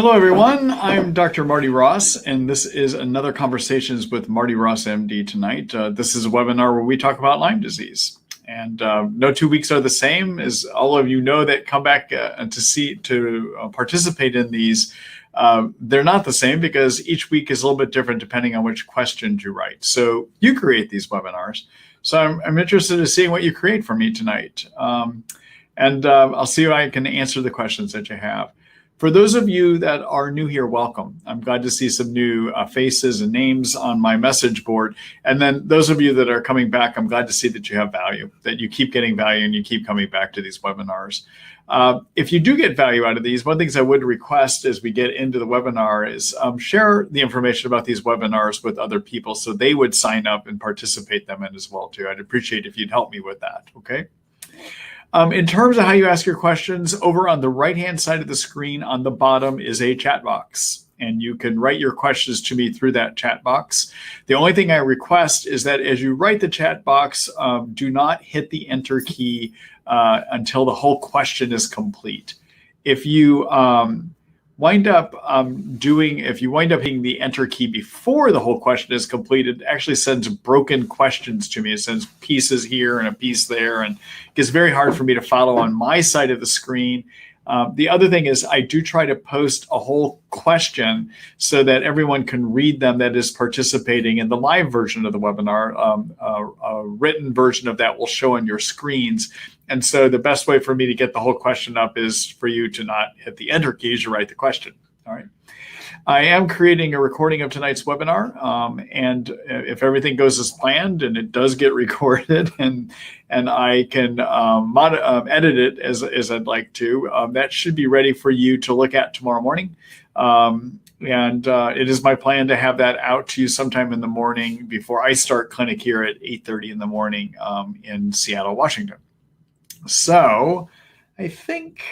Hello, everyone. I'm Dr. Marty Ross, and this is another Conversations with Marty Ross MD tonight. This is a webinar where we talk about Lyme disease. And no 2 weeks are the same, as all of you know that come back to participate in these. They're not the same because each week is a little bit different depending on which questions you write. So you create these webinars. So I'm interested in seeing what you create for me tonight. I'll see if I can answer the questions that you have. For those of you that are new here, welcome. I'm glad to see some new faces and names on my message board. And then those of you that are coming back, I'm glad to see that you have value, that you keep getting value and you keep coming back to these webinars. If you do get value out of these, one of the things I would request as we get into the webinar is share the information about these webinars with other people so they would sign up and participate them in as well too. I'd appreciate if you'd help me with that, okay? In terms of how you ask your questions, over on the right-hand side of the screen on the bottom is a chat box, and you can write your questions to me through that chat box. The only thing I request is that as you write the chat box, do not hit the enter key until the whole question is complete. If you wind up hitting the enter key before the whole question is completed, it actually sends broken questions to me. It sends pieces here and a piece there, and it gets very hard for me to follow on my side of the screen. The other thing is I do try to post a whole question so that everyone can read them that is participating in the live version of the webinar. A written version of that will show on your screens. And so the best way for me to get the whole question up is for you to not hit the enter keys to write the question. All right. I am creating a recording of tonight's webinar, and if everything goes as planned, and it does get recorded, and I can edit it as I'd like to, that should be ready for you to look at tomorrow morning. It is my plan to have that out to you sometime in the morning before I start clinic here at 8:30 in the morning in Seattle, Washington. So I think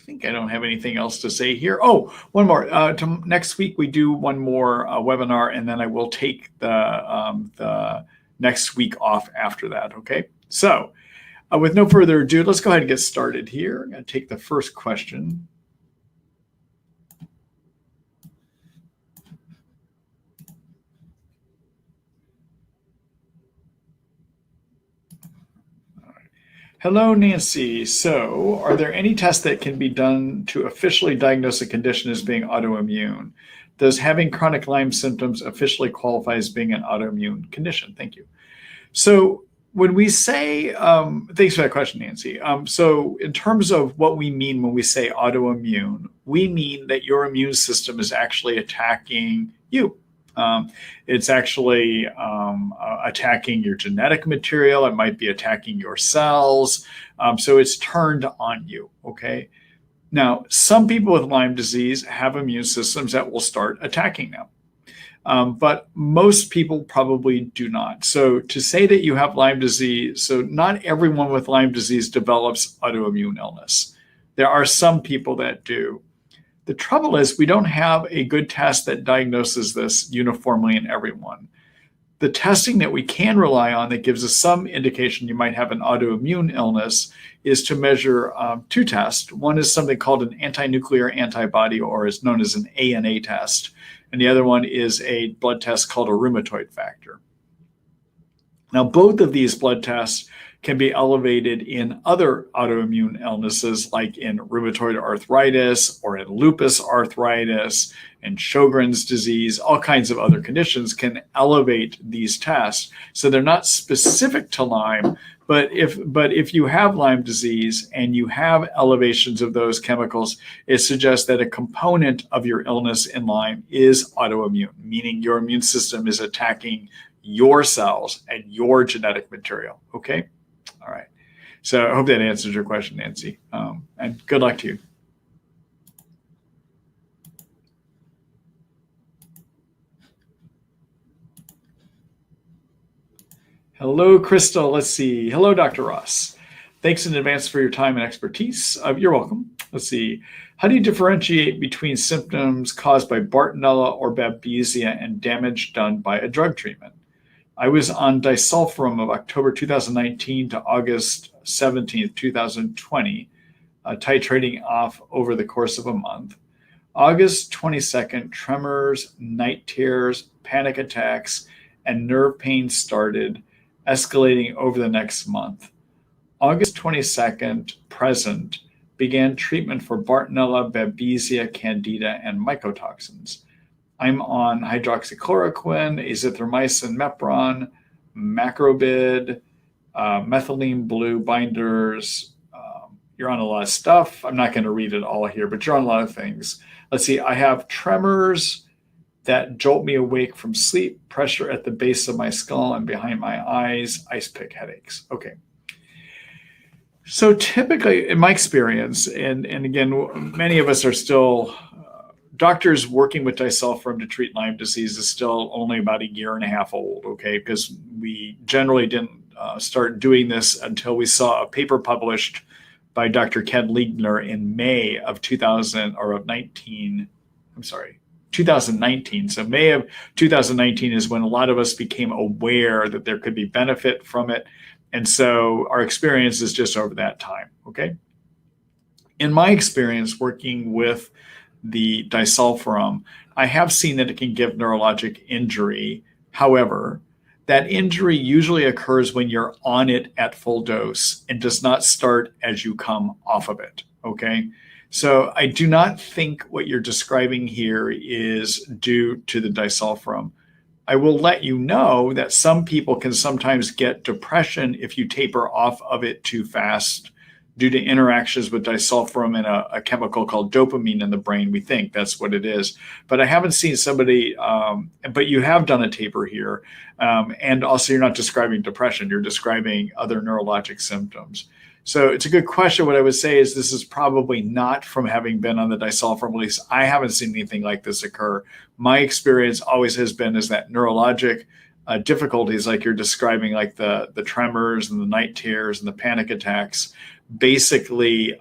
I don't have anything else to say here. Oh, one more. Next week we do one more webinar, and then I will take the next week off after that. Okay. So with no further ado, let's go ahead and get started here. I'm going to take the first question. Hello, Nancy. So, are there any tests that can be done to officially diagnose a condition as being autoimmune? Does having chronic Lyme symptoms officially qualify as being an autoimmune condition? Thank you. So, when we say, thanks for that question, Nancy. So, in terms of what we mean when we say autoimmune, we mean that your immune system is actually attacking you. It's actually attacking your genetic material. It might be attacking your cells. So it's turned on you, okay? Now, some people with Lyme disease have immune systems that will start attacking them. But most people probably do not. So to say that you have Lyme disease, so not everyone with Lyme disease develops autoimmune illness. There are some people that do. The trouble is we don't have a good test that diagnoses this uniformly in everyone. The testing that we can rely on that gives us some indication you might have an autoimmune illness is to measure two tests. One is something called an anti-nuclear antibody, or is known as an ANA test. And the other one is a blood test called a rheumatoid factor. Now, both of these blood tests can be elevated in other autoimmune illnesses like in rheumatoid arthritis or in lupus arthritis and Sjogren's disease. All kinds of other conditions can elevate these tests. So they're not specific to Lyme, but if you have Lyme disease and you have elevations of those chemicals, it suggests that a component of your illness in Lyme is autoimmune, meaning your immune system is attacking your cells and your genetic material, okay? All right. So I hope that answers your question, Nancy. And good luck to you. Hello, Crystal. Let's see. Hello, Dr. Ross. Thanks in advance for your time and expertise. You're welcome. Let's see. How do you differentiate between symptoms caused by Bartonella or Babesia and damage done by a drug treatment? I was on disulfiram of October 2019 to August 17th, 2020, titrating off over the course of a month. August 22nd, tremors, night terrors, panic attacks, and nerve pain started, escalating over the next month. August 22nd, present, began treatment for Bartonella, Babesia, Candida, and mycotoxins. I'm on hydroxychloroquine, azithromycin, Mepron, macrobid, methylene blue binders. You're on a lot of stuff. I'm not going to read it all here, but you're on a lot of things. Let's see. I have tremors that jolt me awake from sleep, pressure at the base of my skull and behind my eyes, ice pick headaches. Okay. So typically, in my experience, and again, many of us are still, doctors working with disulfiram to treat Lyme disease is still only about a year and a half old, okay? Because we generally didn't start doing this until we saw a paper published by Dr. Ken Liegner in May of 2019. So May of 2019 is when a lot of us became aware that there could be benefit from it. And so our experience is just over that time, okay? In my experience working with the disulfiram, I have seen that it can give neurologic injury. However, that injury usually occurs when you're on it at full dose and does not start as you come off of it, okay? So I do not think what you're describing here is due to the disulfiram. I will let you know that some people can sometimes get depression if you taper off of it too fast due to interactions with disulfiram and a chemical called dopamine in the brain. We think that's what it is. But I haven't seen somebody, but you have done a taper here. And also you're not describing depression, you're describing other neurologic symptoms. So it's a good question. What I would say is this is probably not from having been on the disulfiram. At least I haven't seen anything like this occur. My experience always has been is that neurologic difficulties like you're describing, like the tremors and the night terrors and the panic attacks, basically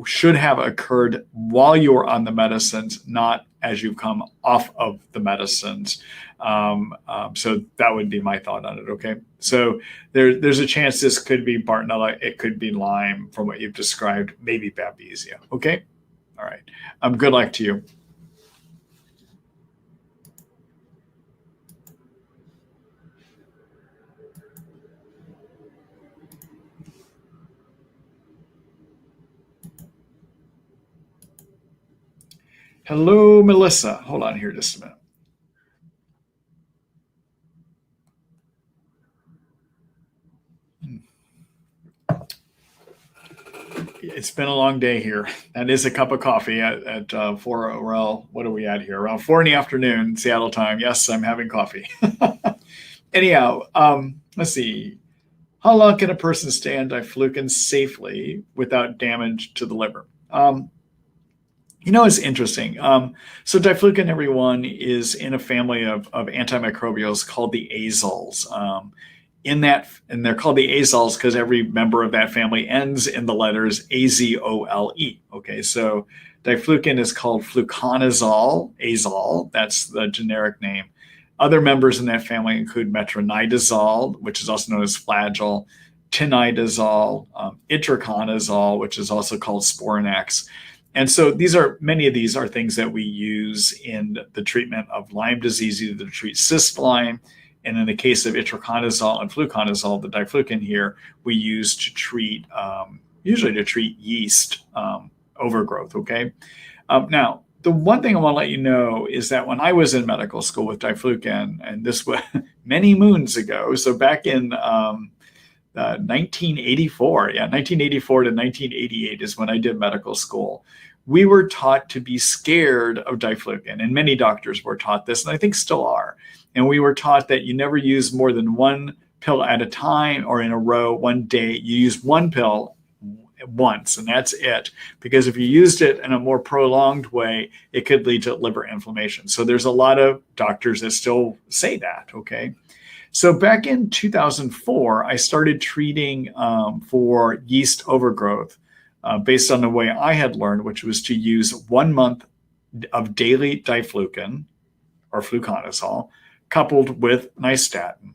should have occurred while you were on the medicines, not as you come off of the medicines. So that would be my thought on it, okay? So there's a chance this could be Bartonella, it could be Lyme from what you've described, maybe Babesia, okay? All right, good luck to you. Hello, Melissa. Hold on here just a minute. It's been a long day here. That is a cup of coffee at 4, around, what are we at here? Around 4 in the afternoon, Seattle time. Yes, I'm having coffee. Anyhow, let's see. How long can a person stay on Diflucan safely without damage to the liver? It's interesting. So Diflucan, everyone, is in a family of antimicrobials called the azoles. And they're called the azoles because every member of that family ends in the letters azole. Okay, so Diflucan is called fluconazole, azole. That's the generic name. Other members in that family include metronidazole, which is also known as Flagyl, tinidazole, itraconazole, which is also called Sporanax. And so many of these are things that we use in the treatment of Lyme disease, either to treat cyst Lyme, and in the case of itraconazole and fluconazole, the Diflucan here, we use to treat, usually to treat yeast overgrowth, okay? Now, the one thing I want to let you know is that when I was in medical school with Diflucan, and this was many moons ago, so back in 1984 to 1988 is when I did medical school, we were taught to be scared of Diflucan, and many doctors were taught this, and I think still are. And we were taught that you never use more than one pill at a time or in a row one day. You use one pill once, and that's it. Because if you used it in a more prolonged way, it could lead to liver inflammation. So there's a lot of doctors that still say that, okay? So back in 2004, I started treating for yeast overgrowth based on the way I had learned, which was to use 1 month of daily Diflucan or fluconazole coupled with nystatin.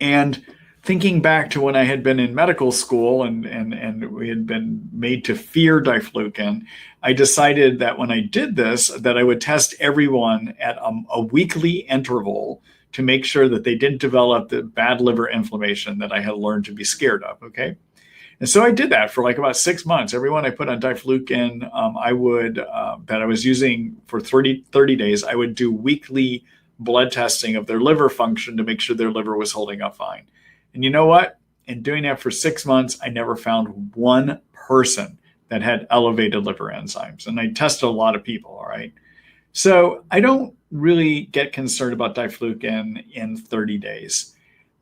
And thinking back to when I had been in medical school and we had been made to fear diflucan, I decided that when I did this, that I would test everyone at a weekly interval to make sure that they didn't develop the bad liver inflammation that I had learned to be scared of, okay? And so I did that for like about 6 months. Everyone I put on diflucan, that I was using for 30 days, I would do weekly blood testing of their liver function to make sure their liver was holding up fine. And you know what? In doing that for 6 months, I never found one person that had elevated liver enzymes. And I tested a lot of people, all right? So I don't really get concerned about diflucan in 30 days.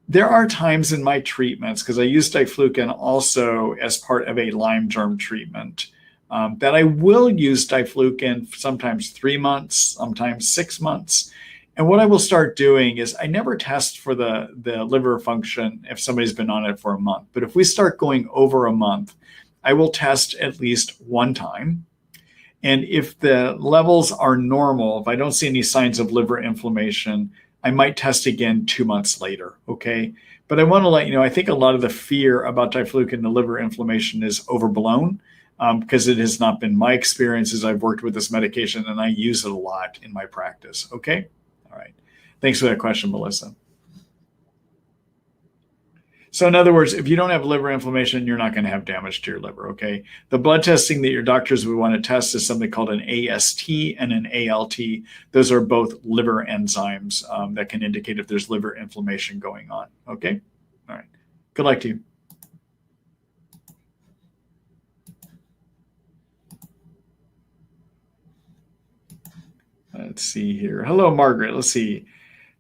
There are times in my treatments, because I use diflucan also as part of a Lyme germ treatment, that I will use diflucan sometimes 3 months, sometimes 6 months. And what I will start doing is I never test for the liver function if somebody's been on it for a month. But if we start going over a month, I will test at least one time. And if the levels are normal, if I don't see any signs of liver inflammation, I might test again 2 months later, okay? But I want to let you know, I think a lot of the fear about diflucan and liver inflammation is overblown because it has not been my experience as I've worked with this medication and I use it a lot in my practice, okay? All right. Thanks for that question, Melissa. So in other words, if you don't have liver inflammation, you're not going to have damage to your liver, okay? The blood testing that your doctors would want to test is something called an AST and an ALT. Those are both liver enzymes that can indicate if there's liver inflammation going on, okay? All right. Good luck to you. Let's see here. Hello, Margaret. Let's see.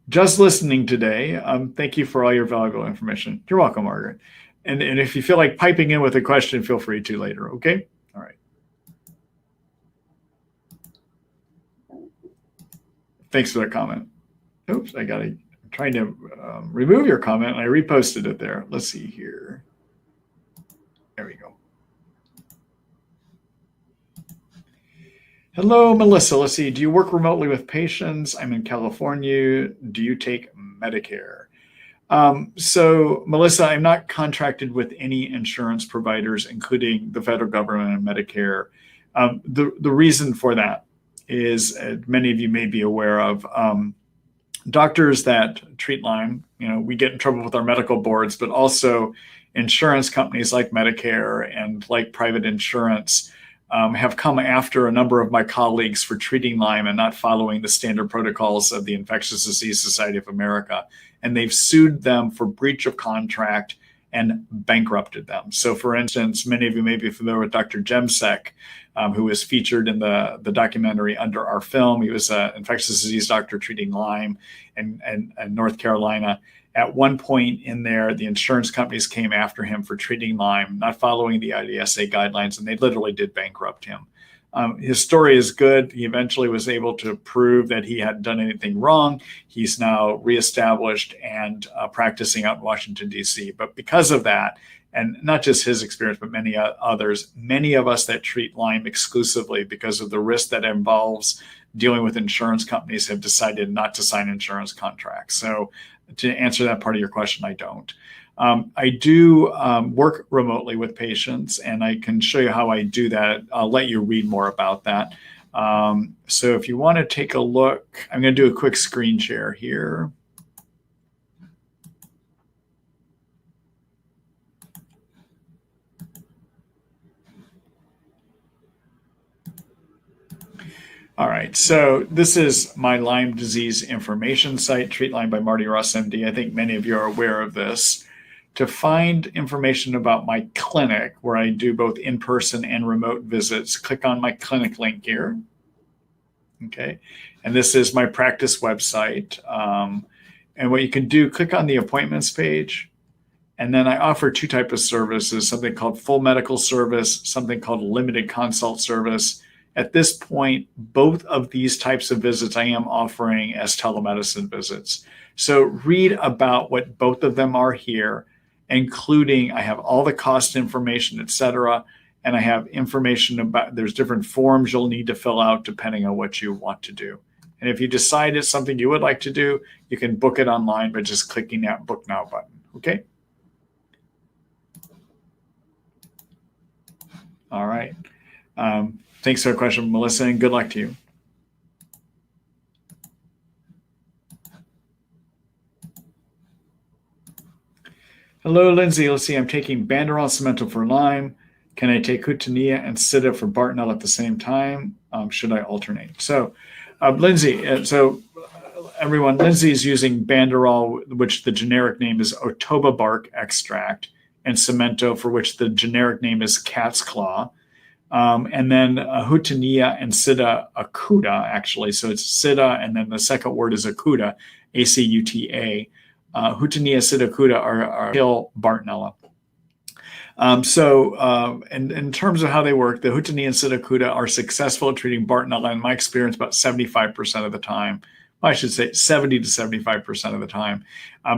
Just listening today. Thank you for all your valuable information. You're welcome, Margaret. And if you feel like piping in with a question, feel free to later, okay? All right. Thanks for that comment. Oops, I'm trying to remove your comment and I reposted it there. Let's see here. There we go. Hello, Melissa. Let's see. Do you work remotely with patients? I'm in California. Do you take Medicare? So, Melissa, I'm not contracted with any insurance providers, including the federal government and Medicare. The reason for that is, many of you may be aware of, doctors that treat Lyme, we get in trouble with our medical boards, but also insurance companies like Medicare and like private insurance have come after a number of my colleagues for treating Lyme and not following the standard protocols of the Infectious Disease Society of America. And they've sued them for breach of contract and bankrupted them. So for instance, many of you may be familiar with Dr. Jemsek, who was featured in the documentary Under Our Film. He was an infectious disease doctor treating Lyme in North Carolina. At one point in there, the insurance companies came after him for treating Lyme, not following the IDSA guidelines, and they literally did bankrupt him. His story is good. He eventually was able to prove that he hadn't done anything wrong. He's now reestablished and practicing out in Washington, D.C. But because of that, and not just his experience, but many others, many of us that treat Lyme exclusively because of the risk that involves dealing with insurance companies have decided not to sign insurance contracts. So to answer that part of your question, I don't. I do work remotely with patients, and I can show you how I do that. I'll let you read more about that. So if you want to take a look, I'm going to do a quick screen share here. All right, so this is my Lyme disease information site, Treat Lyme by Marty Ross MD. I think many of you are aware of this. To find information about my clinic, where I do both in-person and remote visits, click on my clinic link here. Okay, and this is my practice website. And what you can do, click on the appointments page, and then I offer two types of services, something called full medical service, something called limited consult service. At this point, both of these types of visits I am offering as telemedicine visits. So read about what both of them are here, including I have all the cost information, et cetera, and I have information about, there's different forms you'll need to fill out depending on what you want to do. And if you decide it's something you would like to do, you can book it online by just clicking that Book Now button, okay? All right. Thanks for the question, Melissa, and good luck to you. Hello, Lindsay. Let's see. I'm taking Banderol Cemento for Lyme. Can I take Hutania and Sida for Bartonella at the same time? Should I alternate? So, Lindsay, everyone, Lindsay is using Banderol, which the generic name is Otoba bark extract, and Cemento, for which the generic name is cat's claw. And then Hutania and Sida acuta, actually. So it's Sida, and then the second word is acuta, A-C-U-T-A. Hutania, Sida acuta are kill Bartonella. In terms of how they work, the Hutania and Sida acuta are successful at treating Bartonella, in my experience, about 75% of the time. Well, I should say 70 to 75% of the time.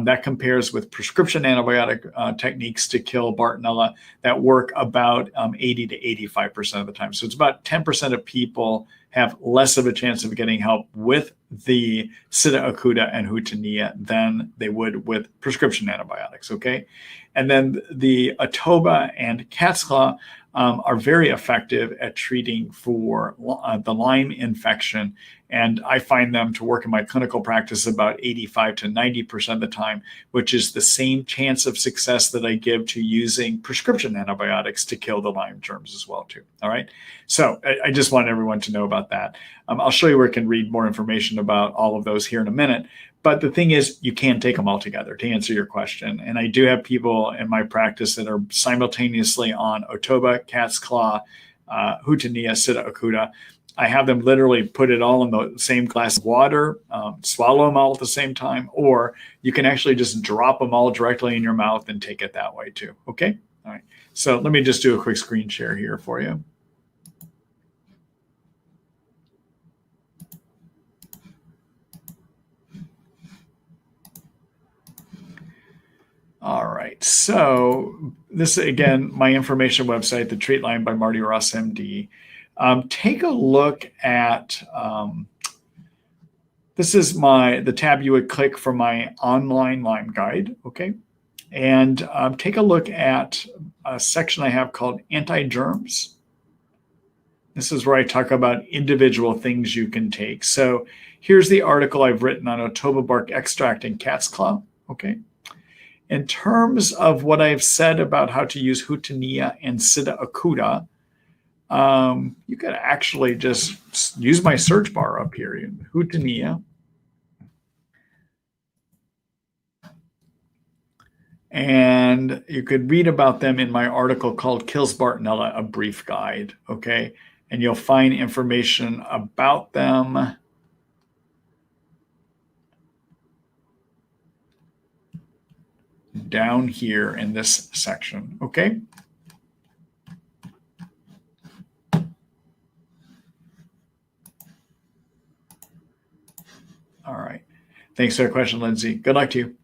That compares with prescription antibiotic techniques to kill Bartonella that work about 80 to 85% of the time. So it's about 10% of people have less of a chance of getting help with the Sida acuta and Hutania than they would with prescription antibiotics, okay? And then the Otoba and cat's claw are very effective at treating for the Lyme infection. And I find them to work in my clinical practice about 85 to 90% of the time, which is the same chance of success that I give to using prescription antibiotics to kill the Lyme germs as well, too. All right. So I just want everyone to know about that. I'll show you where you can read more information about all of those here in a minute. But the thing is, you can't take them all together, to answer your question. And I do have people in my practice that are simultaneously on Otoba, cat's claw, Hutania, Sida acuta. I have them literally put it all in the same glass of water, swallow them all at the same time, or you can actually just drop them all directly in your mouth and take it that way too. Okay? All right. So let me just do a quick screen share here for you. All right, so this is, again, my information website, the Treat Lyme by Marty Ross MD. Take a look at, this is the tab you would click for my online Lyme guide, okay? And take a look at a section I have called Anti-Germs. This is where I talk about individual things you can take. So here's the article I've written on Otoba bark extract and cat's claw, okay? In terms of what I've said about how to use Hutania and Sida acuta, you could actually just use my search bar up here, Hutania. And you could read about them in my article called Kills Bartonella, a Brief Guide, okay? And you'll find information about them down here in this section, okay? All right. Thanks for the question, Lindsay. Good luck to you.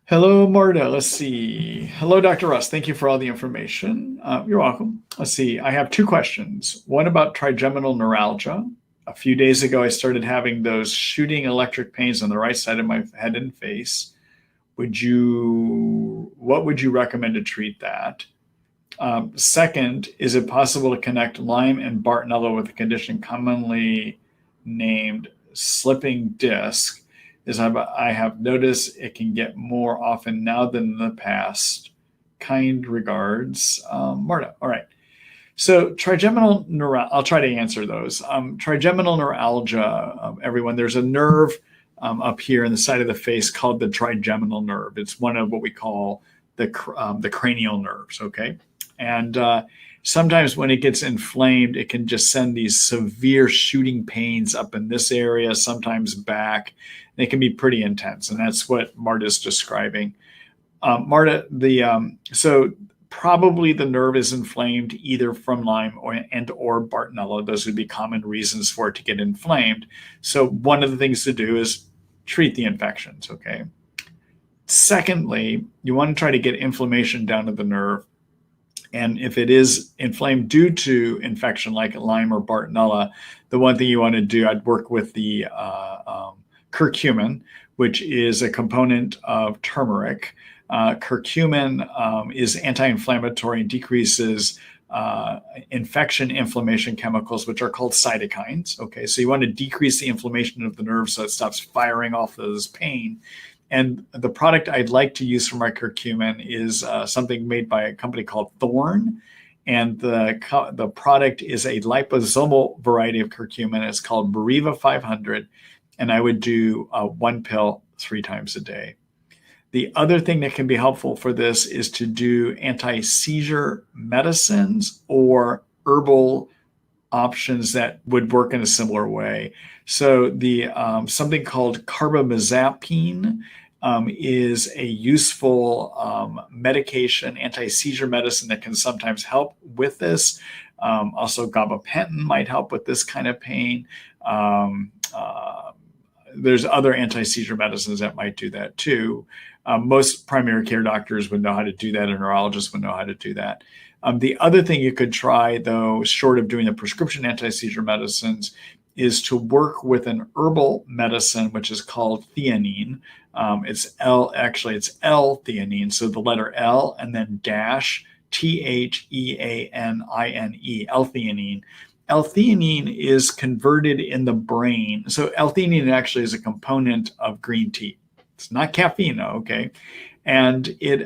Hello, Marta. Let's see. Hello, Dr. Russ. Thank you for all the information. You're welcome. Let's see. I have two questions. One about trigeminal neuralgia. A few days ago, I started having those shooting electric pains on the right side of my head and face. What would you recommend to treat that? Second, is it possible to connect Lyme and Bartonella with a condition commonly named slipping disc? I have noticed it can get more often now than in the past. Kind regards, Marta. All right. So trigeminal neuralgia, I'll try to answer those. Trigeminal neuralgia, everyone, there's a nerve up here in the side of the face called the trigeminal nerve. It's one of what we call the cranial nerves, okay? And sometimes when it gets inflamed, it can just send these severe shooting pains up in this area, sometimes back. They can be pretty intense, and that's what Marta's describing. Marta, so probably the nerve is inflamed either from Lyme or Bartonella. Those would be common reasons for it to get inflamed. So one of the things to do is treat the infections, okay? Secondly, you want to try to get inflammation down to the nerve. And if it is inflamed due to infection like Lyme or Bartonella, the one thing you want to do, I'd work with the curcumin, which is a component of turmeric. Curcumin is anti-inflammatory and decreases inflammation chemicals, which are called cytokines. Okay, so you want to decrease the inflammation of the nerve so it stops firing off those pain. And the product I'd like to use for my curcumin is something made by a company called Thorne. And the product is a liposomal variety of curcumin. It's called Bariva 500. And I would do 1 pill 3 times a day. The other thing that can be helpful for this is to do anti-seizure medicines or herbal options that would work in a similar way. So the something called carbamazepine is a useful medication, anti-seizure medicine that can sometimes help with this. Also, gabapentin might help with this kind of pain. There's other anti-seizure medicines that might do that too. Most primary care doctors would know how to do that, and neurologists would know how to do that. The other thing you could try, though, short of doing the prescription anti-seizure medicines, is to work with an herbal medicine, which is called theanine. It's L-theanine, so the letter L and then dash Theanine, L-theanine. L-theanine is converted in the brain. So L-theanine actually is a component of green tea. It's not caffeine, okay? And it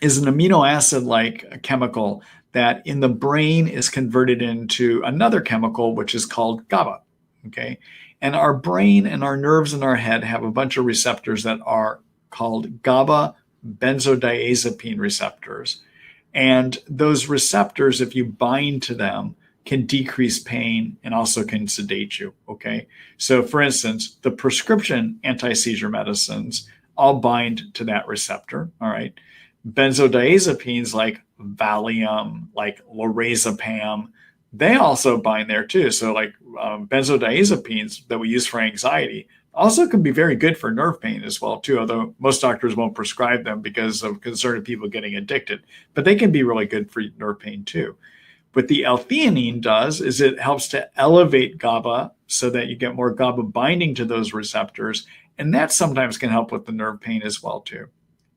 is an amino acid-like chemical that in the brain is converted into another chemical, which is called GABA, okay? And our brain and our nerves in our head have a bunch of receptors that are called GABA benzodiazepine receptors. And those receptors, if you bind to them, can decrease pain and also can sedate you, okay? So for instance, the prescription anti-seizure medicines all bind to that receptor, all right? Benzodiazepines like Valium, like lorazepam, they also bind there too. So like benzodiazepines that we use for anxiety also can be very good for nerve pain as well too, although most doctors won't prescribe them because of concern of people getting addicted, but they can be really good for nerve pain too. What the L-theanine does is it helps to elevate GABA so that you get more GABA binding to those receptors, and that sometimes can help with the nerve pain as well too.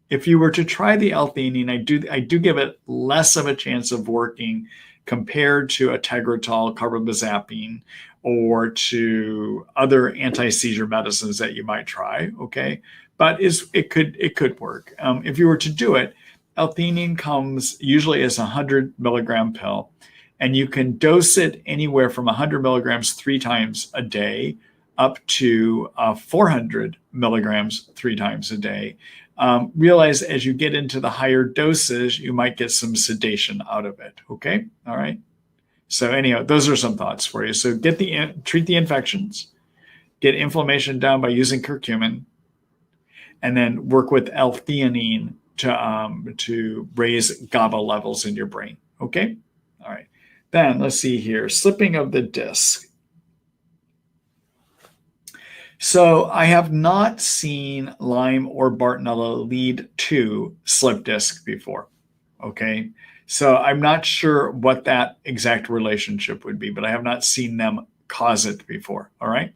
If you were to try the L-theanine, I do give it less of a chance of working compared to a Tegretol, carbamazepine, or to other anti-seizure medicines that you might try, okay? But it could work. If you were to do it, L-theanine comes usually as a 100 milligram pill, and you can dose it anywhere from 100 milligrams 3 times a day up to 400 milligrams 3 times a day. Realize as you get into the higher doses, you might get some sedation out of it. Okay. All right. So anyhow, those are some thoughts for you. So treat the infections, get inflammation down by using curcumin, and then work with L-theanine to raise GABA levels in your brain. Okay. All right. Then let's see here. Slipping of the disc. So I have not seen Lyme or Bartonella lead to slip disc before, okay? So I'm not sure what that exact relationship would be, but I have not seen them cause it before, all right?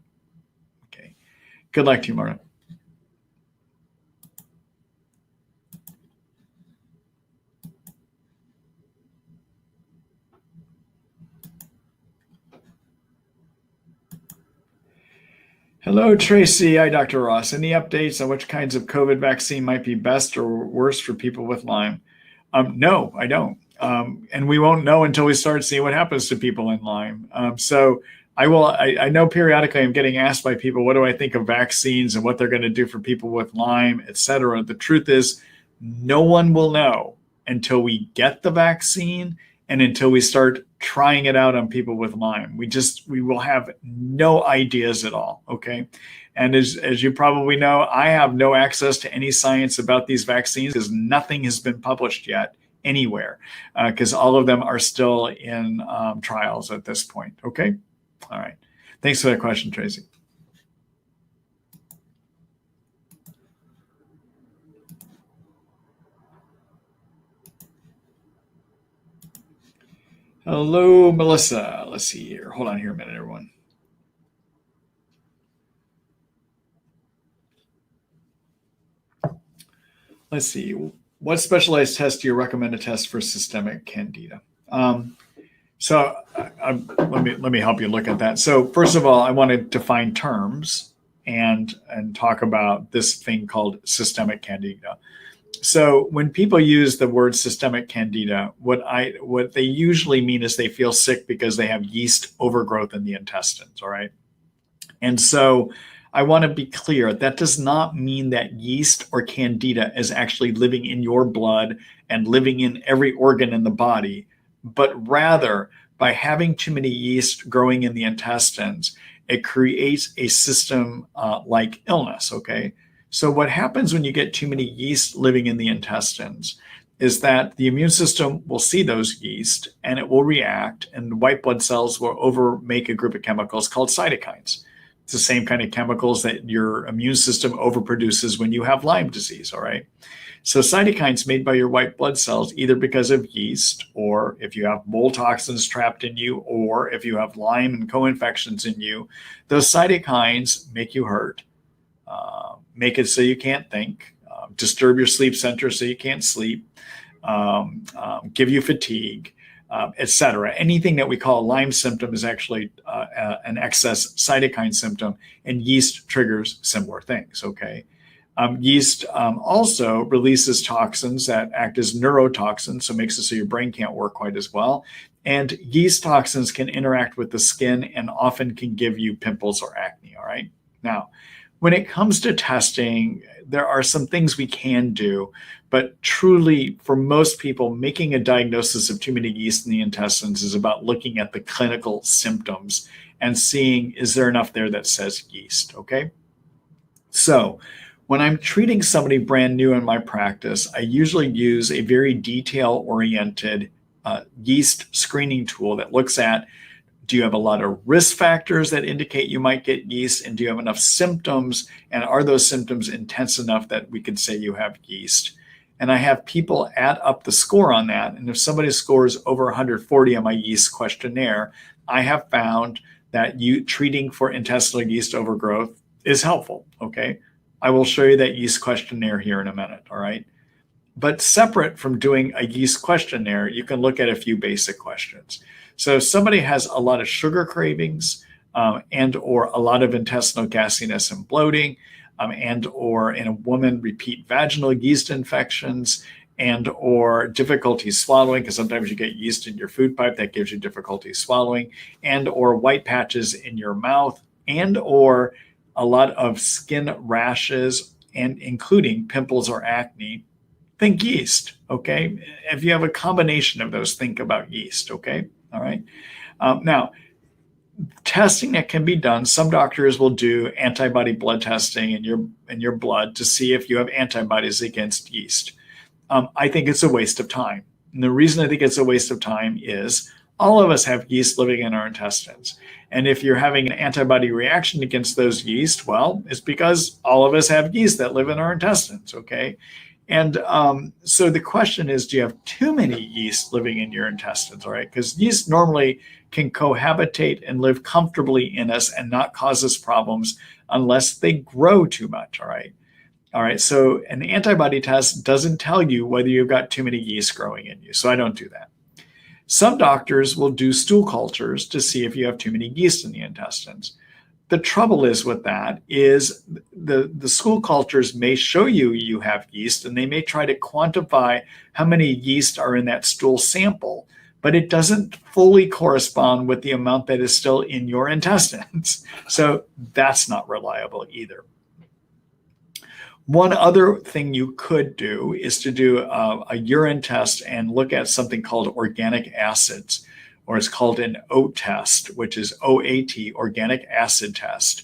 Okay, good luck to you, Marta. Hello, Tracy. Hi, Dr. Ross. Any updates on which kinds of COVID vaccine might be best or worse for people with Lyme? No, I don't. And we won't know until we start seeing what happens to people in Lyme. So I know periodically I'm getting asked by people, what do I think of vaccines and what they're going to do for people with Lyme, et cetera. The truth is, no one will know until we get the vaccine and until we start trying it out on people with Lyme. We will have no ideas at all, okay? And as you probably know, I have no access to any science about these vaccines because nothing has been published yet anywhere, because all of them are still in trials at this point, okay? All right. Thanks for that question, Tracy. Hello, Melissa. Let's see here. Hold on here a minute, everyone. Let's see. What specialized test do you recommend to test for systemic Candida? Let me help you look at that. So first of all, I want to define terms and talk about this thing called systemic Candida. So when people use the word systemic Candida, what they usually mean is they feel sick because they have yeast overgrowth in the intestines. All right. And so I want to be clear that does not mean that yeast or Candida is actually living in your blood and living in every organ in the body, but rather by having too many yeast growing in the intestines, it creates a system like illness. Okay. So what happens when you get too many yeast living in the intestines is that the immune system will see those yeast and it will react, and white blood cells will overmake a group of chemicals called cytokines. It's the same kind of chemicals that your immune system overproduces when you have Lyme disease, all right? So cytokines made by your white blood cells, either because of yeast, or if you have mold toxins trapped in you, or if you have Lyme and co-infections in you, those cytokines make you hurt, make it so you can't think, disturb your sleep center so you can't sleep, give you fatigue, etc. Anything that we call a Lyme symptom is actually an excess cytokine symptom, and yeast triggers similar things, okay? Yeast also releases toxins that act as neurotoxins, so it makes it so your brain can't work quite as well. And yeast toxins can interact with the skin and often can give you pimples or acne, all right? Now, when it comes to testing, there are some things we can do, but truly, for most people, making a diagnosis of too many yeast in the intestines is about looking at the clinical symptoms and seeing, is there enough there that says yeast, okay? So when I'm treating somebody brand new in my practice, I usually use a very detail-oriented yeast screening tool that looks at, do you have a lot of risk factors that indicate you might get yeast? And do you have enough symptoms? And are those symptoms intense enough that we could say you have yeast? And I have people add up the score on that. And if somebody scores over 140 on my yeast questionnaire, I have found that treating for intestinal yeast overgrowth is helpful, okay? I will show you that yeast questionnaire here in a minute, all right? But separate from doing a yeast questionnaire, you can look at a few basic questions. So if somebody has a lot of sugar cravings and or a lot of intestinal gasiness and bloating, and or in a woman repeat vaginal yeast infections, and or difficulty swallowing, because sometimes you get yeast in your food pipe that gives you difficulty swallowing, and or white patches in your mouth, and or a lot of skin rashes, and including pimples or acne, think yeast, okay? If you have a combination of those, think about yeast, okay? All right. Now, testing that can be done, some doctors will do antibody blood testing in your blood to see if you have antibodies against yeast. I think it's a waste of time. And the reason I think it's a waste of time is all of us have yeast living in our intestines. And if you're having an antibody reaction against those yeast, well, it's because all of us have yeast that live in our intestines, okay? And so the question is, do you have too many yeast living in your intestines, all right? Because yeast normally can cohabitate and live comfortably in us and not cause us problems unless they grow too much, all right? All right, so an antibody test doesn't tell you whether you've got too many yeast growing in you, so I don't do that. Some doctors will do stool cultures to see if you have too many yeast in the intestines. The trouble is with that is the stool cultures may show you have yeast, and they may try to quantify how many yeast are in that stool sample, but it doesn't fully correspond with the amount that is still in your intestines. So that's not reliable either. One other thing you could do is to do a urine test and look at something called organic acids, or it's called an OAT test, which is OAT, organic acid test.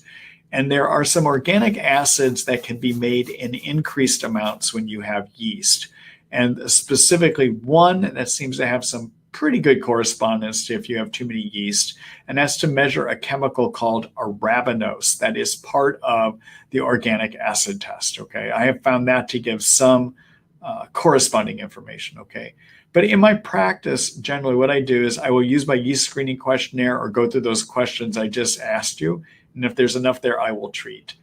And there are some organic acids that can be made in increased amounts when you have yeast. And specifically one that seems to have some pretty good correspondence to if you have too many yeast, and that's to measure a chemical called arabinose that is part of the organic acid test, okay? I have found that to give some corresponding information, okay? But in my practice, generally what I do is I will use my yeast screening questionnaire or go through those questions I just asked you. And if there's enough there, I will treat.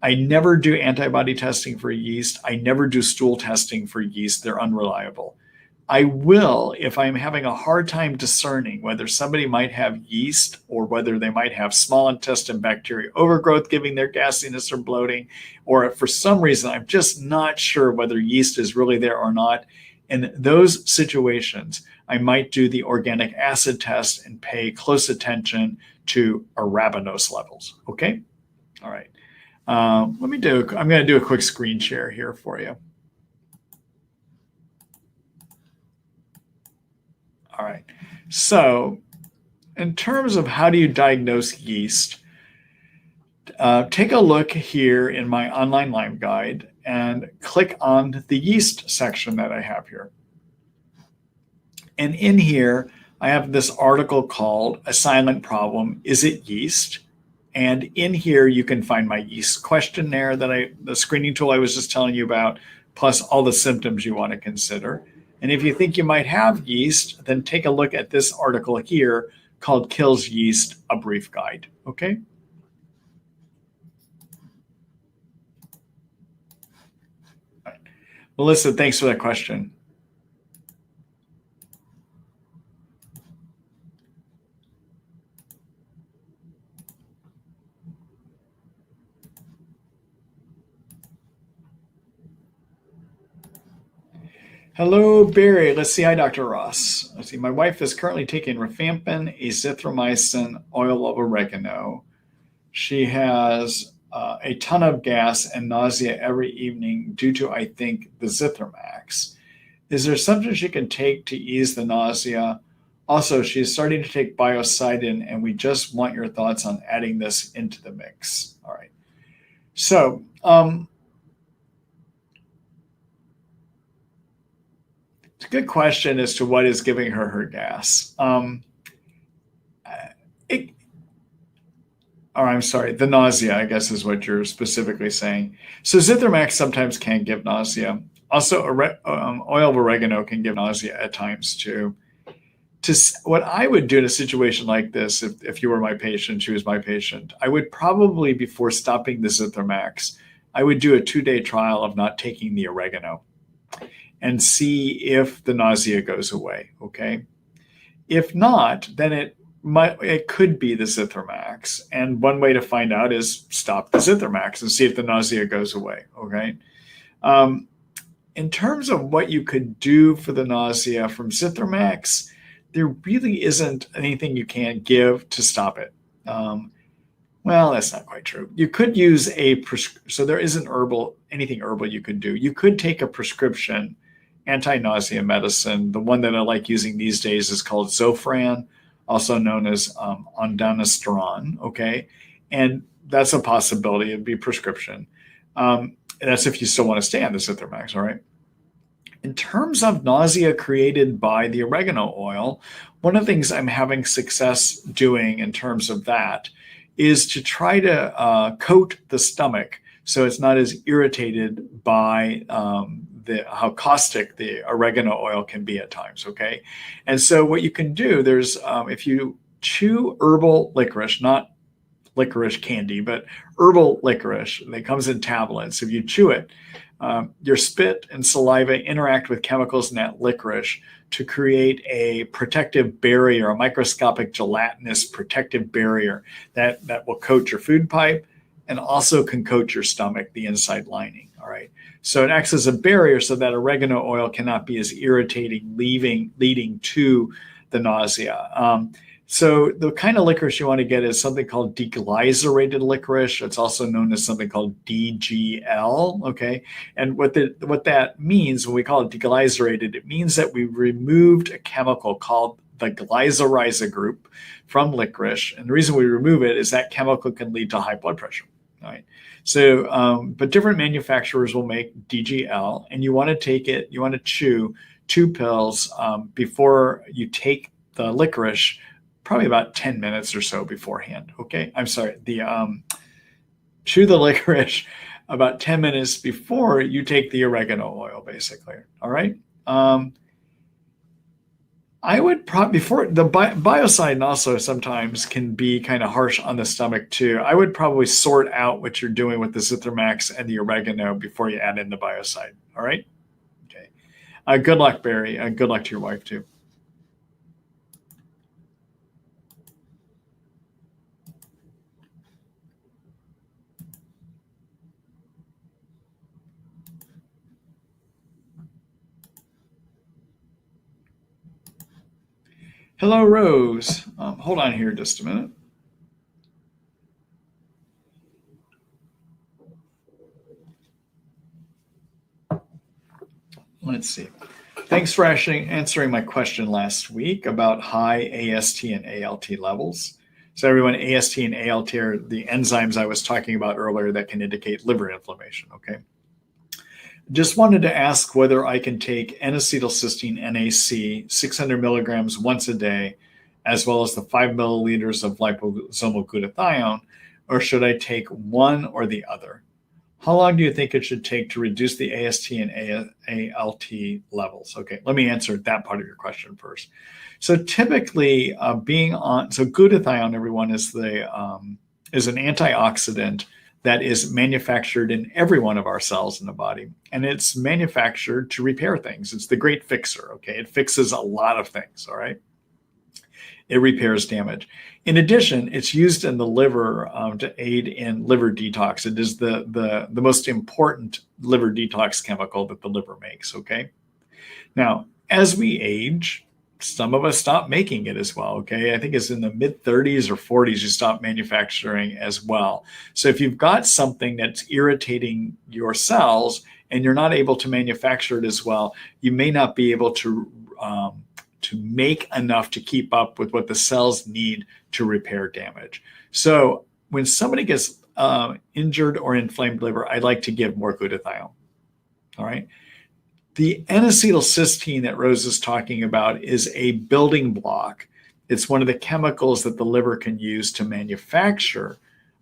I never do antibody testing for yeast. I never do stool testing for yeast. They're unreliable. I will, if I'm having a hard time discerning whether somebody might have yeast or whether they might have small intestine bacteria overgrowth giving their gassiness or bloating, or if for some reason I'm just not sure whether yeast is really there or not. In those situations, I might do the organic acid test and pay close attention to arabinose levels. Okay? All right. I'm going to do a quick screen share here for you. All right. So in terms of how do you diagnose yeast, take a look here in my online Lyme guide and click on the yeast section that I have here. And in here, I have this article called A Silent Problem, Is It Yeast? And in here, you can find my yeast questionnaire the screening tool I was just telling you about, plus all the symptoms you want to consider. And if you think you might have yeast, then take a look at this article here called Kills Yeast, A Brief Guide. Okay? Right. Melissa, thanks for that question. Hello, Barry. Let's see. Hi, Dr. Ross. Let's see. My wife is currently taking rifampin, azithromycin, oil of oregano. She has a ton of gas and nausea every evening due to, I think, the Zithromax. Is there something she can take to ease the nausea? Also, she's starting to take biocidin, and we just want your thoughts on adding this into the mix. All right. So, it's a good question as to what is giving her gas. I'm sorry, the nausea, I guess, is what you're specifically saying. So Zithromax sometimes can give nausea. Also, oil of oregano can give nausea at times too. What I would do in a situation like this, if you were my patient, she was my patient, I would probably, before stopping the Zithromax, I would do a 2-day trial of not taking the oregano and see if the nausea goes away, okay? If not, then it could be the Zithromax. And one way to find out is stop the Zithromax and see if the nausea goes away, okay? In terms of what you could do for the nausea from Zithromax, there really isn't anything you can give to stop it. Well, that's not quite true. You could use so there isn't anything herbal you could do. You could take a prescription anti-nausea medicine. The one that I like using these days is called Zofran, also known as ondansetron, okay? And that's a possibility. It'd be prescription. And that's if you still want to stay on the Zithromax, all right? In terms of nausea created by the oregano oil, one of the things I'm having success doing in terms of that is to try to coat the stomach so it's not as irritated by how caustic the oregano oil can be at times, okay? And so what you can do, there's, if you chew herbal licorice, not licorice candy, but herbal licorice, that comes in tablets. If you chew it, your spit and saliva interact with chemicals in that licorice to create a protective barrier, a microscopic gelatinous protective barrier that will coat your food pipe and also can coat your stomach, the inside lining, all right? So it acts as a barrier so that oregano oil cannot be as irritating, leading to the nausea. So the kind of licorice you want to get is something called deglycerated licorice. It's also known as something called DGL, okay? And what that means when we call it deglycerated, it means that we removed a chemical called the glycyrrhiza group from licorice. And the reason we remove it is that chemical can lead to high blood pressure, right? So, but different manufacturers will make DGL, and you want to take it, you want to chew 2 pills before you take the licorice, probably about 10 minutes or so beforehand, okay? I'm sorry, chew the licorice about 10 minutes before you take the oregano oil, basically, all right? I would probably, before the biocide also sometimes can be kind of harsh on the stomach too. I would probably sort out what you're doing with the azithromycin and the oregano before you add in the biocide. All right. Okay. Good luck, Barry. Good luck to your wife too. Hello, Rose. Hold on here just a minute. Let's see. Thanks for actually answering my question last week about high AST and ALT levels. So everyone, AST and ALT are the enzymes I was talking about earlier that can indicate liver inflammation, okay? Just wanted to ask whether I can take N-acetylcysteine NAC 600 milligrams once a day, as well as the 5 milliliters of liposomal glutathione, or should I take one or the other? How long do you think it should take to reduce the AST and ALT levels? Okay, let me answer that part of your question first. So typically, glutathione, everyone, is an antioxidant that is manufactured in every one of our cells in the body, and it's manufactured to repair things. It's the great fixer. Okay, it fixes a lot of things. All right. It repairs damage. In addition, it's used in the liver to aid in liver detox. It is the most important liver detox chemical that the liver makes, okay? Now, as we age, some of us stop making it as well, okay? I think it's in the mid-30s or 40s you stop manufacturing as well. So if you've got something that's irritating your cells and you're not able to manufacture it as well, you may not be able to make enough to keep up with what the cells need to repair damage. So when somebody gets injured or inflamed liver, I like to give more glutathione. All right. The N-acetylcysteine that Rose is talking about is a building block. It's one of the chemicals that the liver can use to manufacture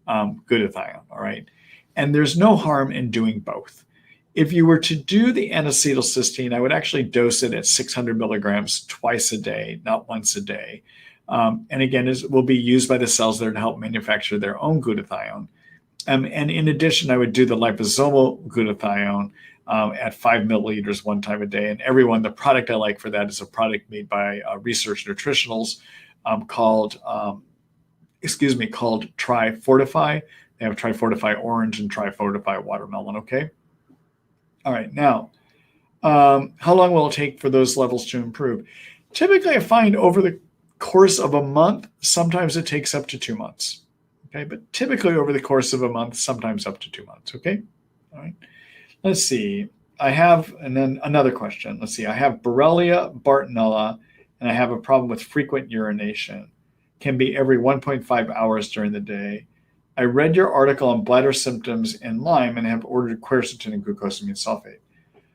glutathione. All right. And there's no harm in doing both. If you were to do the N-acetylcysteine, I would actually dose it at 600 milligrams twice a day, not once a day. And again, it will be used by the cells there to help manufacture their own glutathione. And in addition, I would do the liposomal glutathione at 5 milliliters one time a day. And everyone, the product I like for that is a product made by Research Nutritionals called Tri-Fortify. They have Tri-Fortify Orange and Tri-Fortify Watermelon, okay? All right, now, how long will it take for those levels to improve? Typically, I find over the course of a month, sometimes it takes up to 2 months, okay? But typically over the course of a month, sometimes up to 2 months, okay? All right, let's see. And then another question. Let's see, I have Borrelia, Bartonella, and I have a problem with frequent urination. Can be every 1.5 hours during the day. I read your article on bladder symptoms in Lyme and have ordered quercetin and glucosamine sulfate.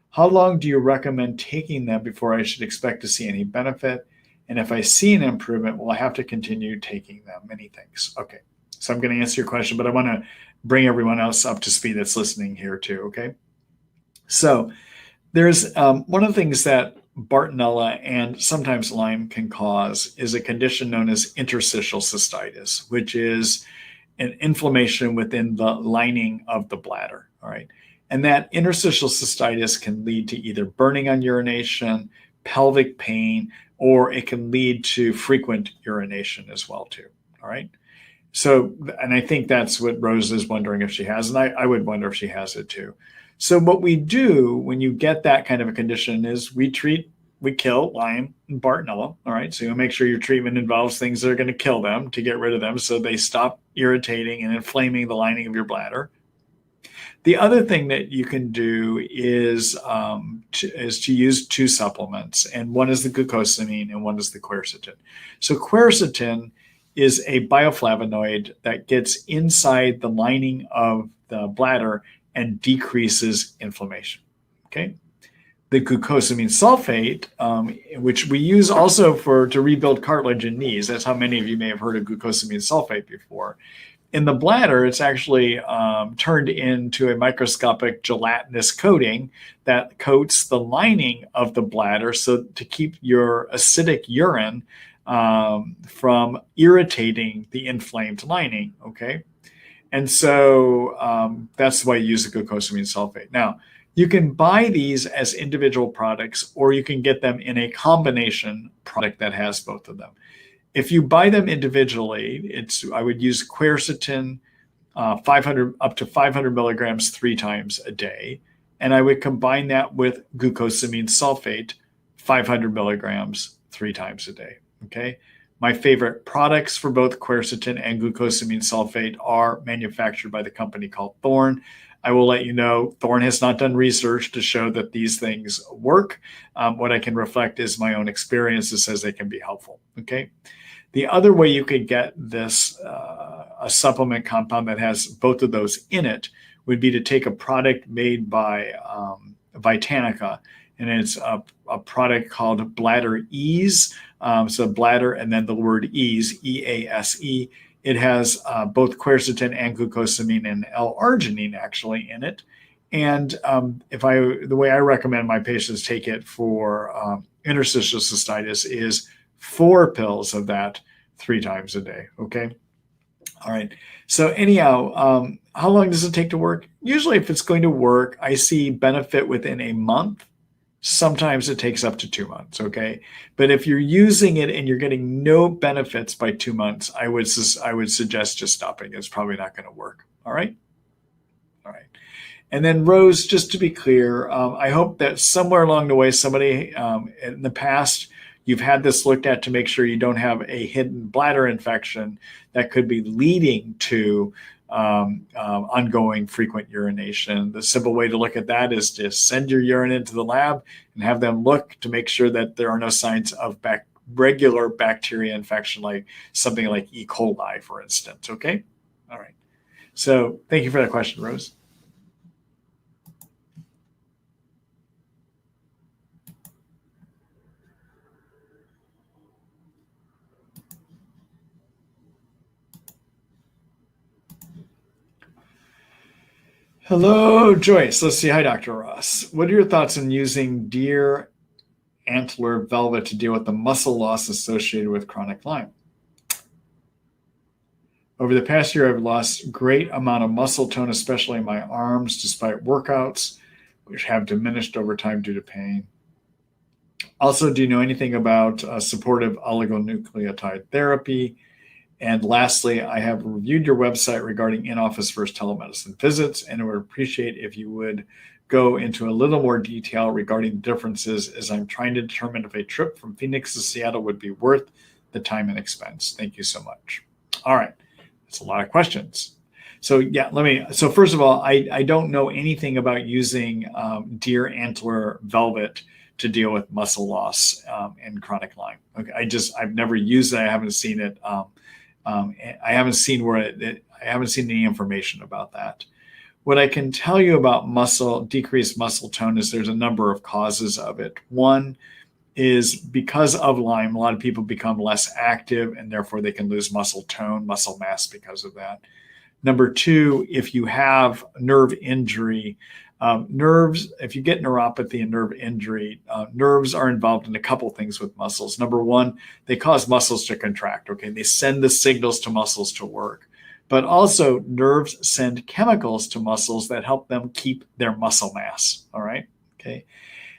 How long do you recommend taking them before I should expect to see any benefit? And if I see an improvement, will I have to continue taking them? Many thanks. Okay, so I'm going to answer your question, but I want to bring everyone else up to speed that's listening here too, okay? So there's one of the things that Bartonella and sometimes Lyme can cause is a condition known as interstitial cystitis, which is an inflammation within the lining of the bladder, all right? And that interstitial cystitis can lead to either burning on urination, pelvic pain, or it can lead to frequent urination as well too, all right? So, and I think that's what Rose is wondering if she has, and I would wonder if she has it too. So what we do when you get that kind of a condition is we kill Lyme and Bartonella, all right? So you make sure your treatment involves things that are going to kill them to get rid of them so they stop irritating and inflaming the lining of your bladder. The other thing that you can do is to use two supplements, and one is the glucosamine and one is the quercetin. So quercetin is a bioflavonoid that gets inside the lining of the bladder and decreases inflammation, okay? The glucosamine sulfate, which we use also to rebuild cartilage in knees. That's how many of you may have heard of glucosamine sulfate before. In the bladder, it's actually turned into a microscopic gelatinous coating that coats the lining of the bladder, so to keep your acidic urine from irritating the inflamed lining, okay? And so that's why you use the glucosamine sulfate. Now, you can buy these as individual products, or you can get them in a combination product that has both of them. If you buy them individually, I would use quercetin 500 up to 500 milligrams 3 times a day, and I would combine that with glucosamine sulfate 500 milligrams 3 times a day. Okay. My favorite products for both quercetin and glucosamine sulfate are manufactured by the company called Thorne. I will let you know, Thorne has not done research to show that these things work. What I can reflect is my own experience that says they can be helpful. Okay. The other way you could get this, a supplement compound that has both of those in it, would be to take a product made by Vitanica, and it's a product called Bladder Ease. So bladder and then the word ease, E-A-S-E. It has both quercetin and glucosamine and L-arginine actually in it. And the way I recommend my patients take it for interstitial cystitis is 4 pills of that 3 times a day. Okay. All right. So anyhow, how long does it take to work? Usually if it's going to work, I see benefit within a month. Sometimes it takes up to 2 months, okay? But if you're using it and you're getting no benefits by 2 months, I would suggest just stopping. It's probably not going to work, all right? All right. And then Rose, just to be clear, I hope that somewhere along the way, somebody in the past, you've had this looked at to make sure you don't have a hidden bladder infection that could be leading to ongoing frequent urination. The simple way to look at that is to send your urine into the lab and have them look to make sure that there are no signs of regular bacteria infection, like something like E. coli, for instance. Okay? All right. So thank you for that question, Rose. Hello, Joyce. Let's see. Hi, Dr. Ross. What are your thoughts on using deer antler velvet to deal with the muscle loss associated with chronic Lyme? Over the past year, I've lost a great amount of muscle tone, especially in my arms, despite workouts, which have diminished over time due to pain. Also, do you know anything about supportive oligonucleotide therapy? And lastly, I have reviewed your website regarding in-office first telemedicine visits, and I would appreciate if you would go into a little more detail regarding the differences, as I'm trying to determine if a trip from Phoenix to Seattle would be worth the time and expense. Thank you so much. All right. That's a lot of questions. So yeah, so first of all, I don't know anything about using deer antler velvet to deal with muscle loss and chronic Lyme. Okay, I've never used it. I haven't seen it. I haven't seen I haven't seen any information about that. What I can tell you about decreased muscle tone is there's a number of causes of it. One is because of Lyme, a lot of people become less active and therefore they can lose muscle tone, muscle mass because of that. Number 2, if you have nerve injury, if you get neuropathy and nerve injury, nerves are involved in a couple things with muscles. Number 1, they cause muscles to contract, okay? They send the signals to muscles to work. But also nerves send chemicals to muscles that help them keep their muscle mass, all right? Okay.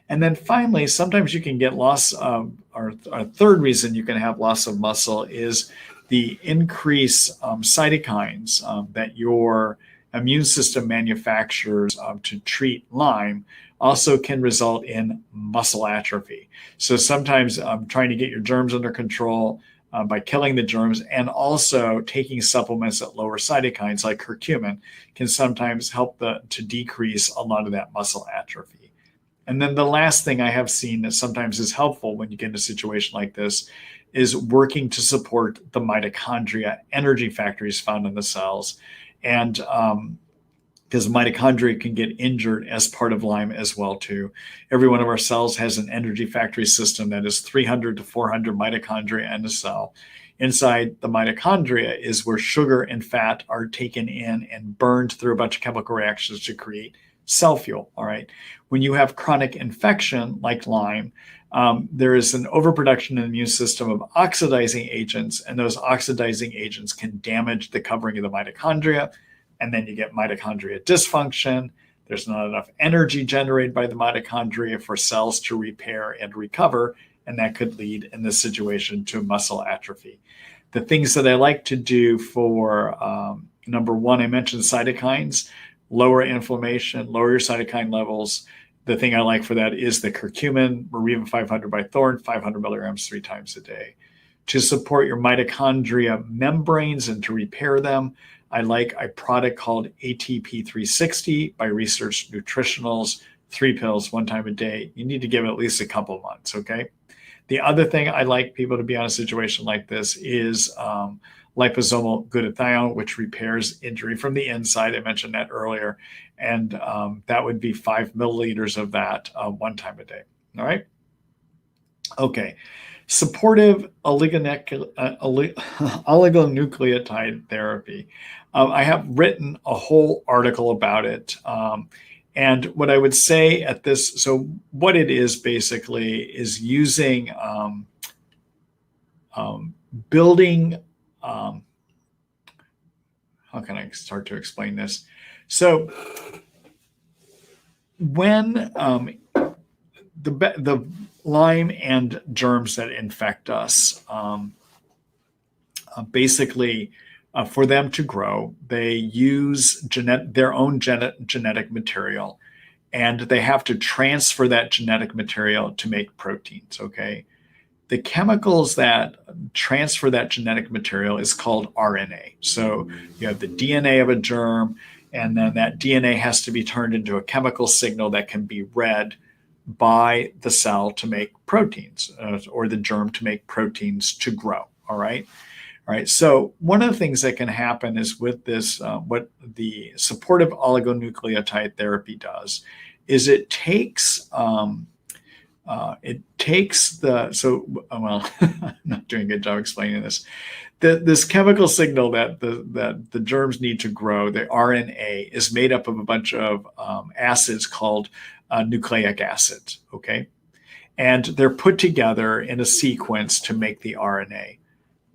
And then finally, sometimes you can get loss of, or a third reason you can have loss of muscle is the increased cytokines that your immune system manufactures to treat Lyme also can result in muscle atrophy. So sometimes trying to get your germs under control by killing the germs, and also taking supplements that lower cytokines like curcumin can sometimes help to decrease a lot of that muscle atrophy. And then the last thing I have seen that sometimes is helpful when you get in a situation like this is working to support the mitochondria energy factories found in the cells. And because mitochondria can get injured as part of Lyme as well too. Every one of our cells has an energy factory system that is 300 to 400 mitochondria in a cell. Inside the mitochondria is where sugar and fat are taken in and burned through a bunch of chemical reactions to create cell fuel. All right. When you have chronic infection like Lyme, there is an overproduction in the immune system of oxidizing agents, and those oxidizing agents can damage the covering of the mitochondria, and then you get mitochondria dysfunction. There's not enough energy generated by the mitochondria for cells to repair and recover, and that could lead in this situation to muscle atrophy. The things that I like to do for number one, I mentioned cytokines, lower inflammation, lower your cytokine levels. The thing I like for that is the curcumin, Marevin 500 by Thorne, 500 milligrams 3 times a day. To support your mitochondria membranes and to repair them, I like a product called ATP 360 by Research Nutritionals, 3 pills 1 time a day. You need to give it at least a couple of months, okay? The other thing I like people to be on a situation like this is liposomal glutathione, which repairs injury from the inside. I mentioned that earlier. And that would be 5 milliliters of that 1 time a day. All right. Okay. Supportive oligonucleotide therapy. I have written a whole article about it. And what I would say at this, so what it is basically is using building, how can I start to explain this? So when the Lyme and germs that infect us, basically for them to grow, they use their own genetic material, and they have to transfer that genetic material to make proteins, okay? The chemicals that transfer that genetic material is called RNA. So you have the DNA of a germ, and then that DNA has to be turned into a chemical signal that can be read by the cell to make proteins, or the germ to make proteins to grow, all right? All right, so one of the things that can happen is with this, what the supportive oligonucleotide therapy does is it takes I'm not doing a good job explaining this. This chemical signal that the germs need to grow, the RNA, is made up of a bunch of acids called nucleic acids, okay? And they're put together in a sequence to make the RNA.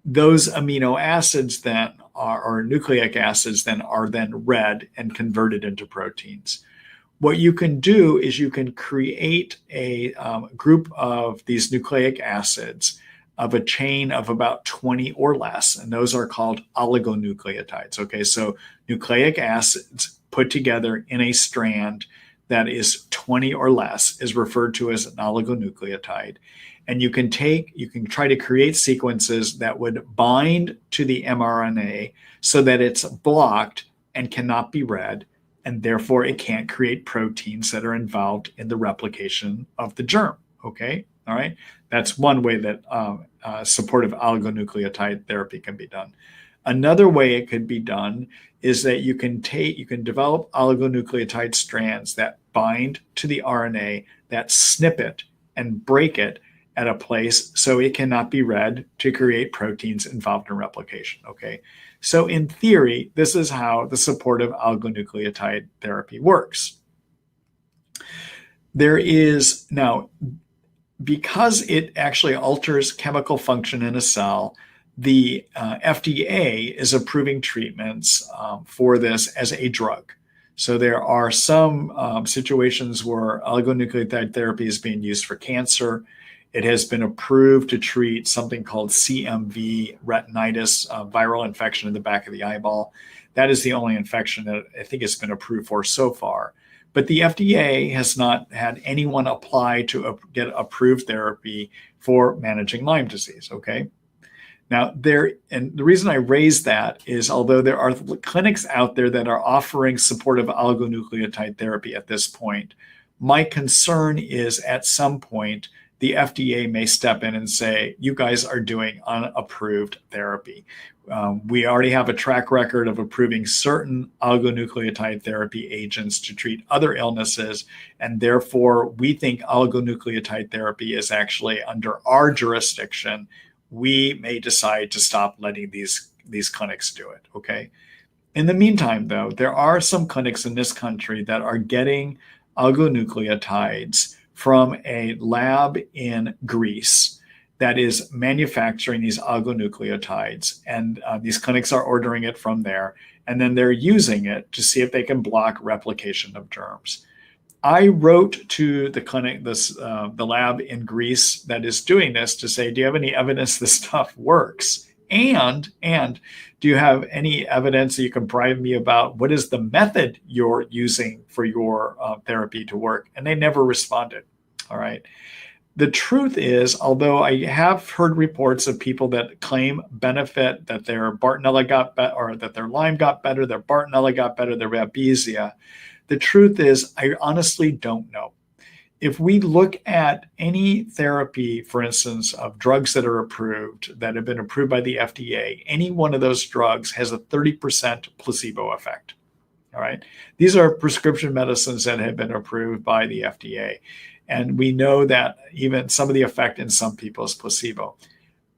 Those amino acids then or nucleic acids then are then read and converted into proteins. What you can do is you can create a group of these nucleic acids of a chain of about 20 or less, and those are called oligonucleotides. Okay, so nucleic acids put together in a strand that is 20 or less is referred to as an oligonucleotide. And you can try to create sequences that would bind to the mRNA so that it's blocked and cannot be read, and therefore it can't create proteins that are involved in the replication of the germ. Okay, all right. That's one way that supportive oligonucleotide therapy can be done. Another way it could be done is that you can develop oligonucleotide strands that bind to the RNA, that snip it and break it at a place so it cannot be read to create proteins involved in replication. Okay, so in theory, this is how the supportive oligonucleotide therapy works. There is now, because it actually alters chemical function in a cell, the FDA is approving treatments for this as a drug. So there are some situations where oligonucleotide therapy is being used for cancer. It has been approved to treat something called CMV retinitis, viral infection in the back of the eyeball. That is the only infection that I think it's been approved for so far. But the FDA has not had anyone apply to get approved therapy for managing Lyme disease, okay? Now, and the reason I raise that is although there are clinics out there that are offering supportive oligonucleotide therapy at this point, my concern is at some point, the FDA may step in and say, you guys are doing unapproved therapy. We already have a track record of approving certain oligonucleotide therapy agents to treat other illnesses, and therefore we think oligonucleotide therapy is actually under our jurisdiction. we may decide to stop letting these clinics do it, okay? In the meantime, though, there are some clinics in this country that are getting oligonucleotides from a lab in Greece that is manufacturing these oligonucleotides. And these clinics are ordering it from there. And then they're using it to see if they can block replication of germs. I wrote to the clinic, the lab in Greece that is doing this to say, do you have any evidence this stuff works? And do you have any evidence that you can provide me about what is the method you're using for your therapy to work? And they never responded. All right. The truth is, although I have heard reports of people that claim benefit, that their Bartonella got better, or that their Lyme got better, their Bartonella got better, their Babesia, the truth is, I honestly don't know. If we look at any therapy, for instance, of drugs that are approved, that have been approved by the FDA, any one of those drugs has a 30% placebo effect. All right. These are prescription medicines that have been approved by the FDA. And we know that even some of the effect in some people is placebo.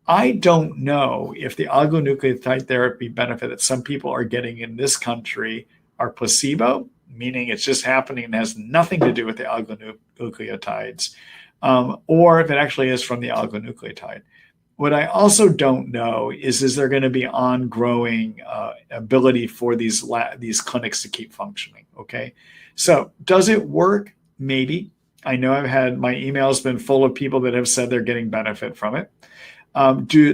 I don't know if the oligonucleotide therapy benefit that some people are getting in this country are placebo, meaning it's just happening and has nothing to do with the oligonucleotides, or if it actually is from the oligonucleotide. What I also don't know is there going to be ongoing ability for these clinics to keep functioning, okay? So does it work? Maybe. I know I've had my emails been full of people that have said they're getting benefit from it.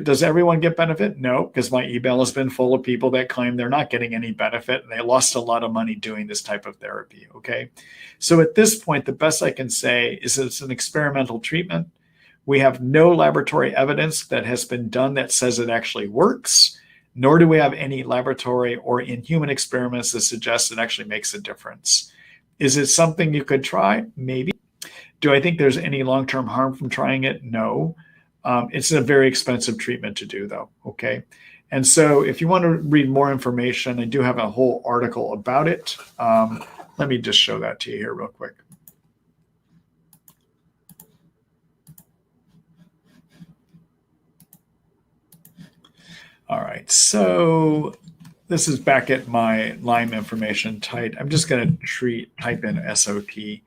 Does everyone get benefit? No, because my email has been full of people that claim they're not getting any benefit and they lost a lot of money doing this type of therapy, okay? So at this point, the best I can say is it's an experimental treatment. We have no laboratory evidence that has been done that says it actually works, nor do we have any laboratory or in human experiments that suggest it actually makes a difference. Is it something you could try? Maybe. Do I think there's any long-term harm from trying it? No. It's a very expensive treatment to do, though, okay? And so if you want to read more information, I do have a whole article about it. Let me just show that to you here real quick. All right, so this is back at my Lyme information type. I'm just going to type in SOT.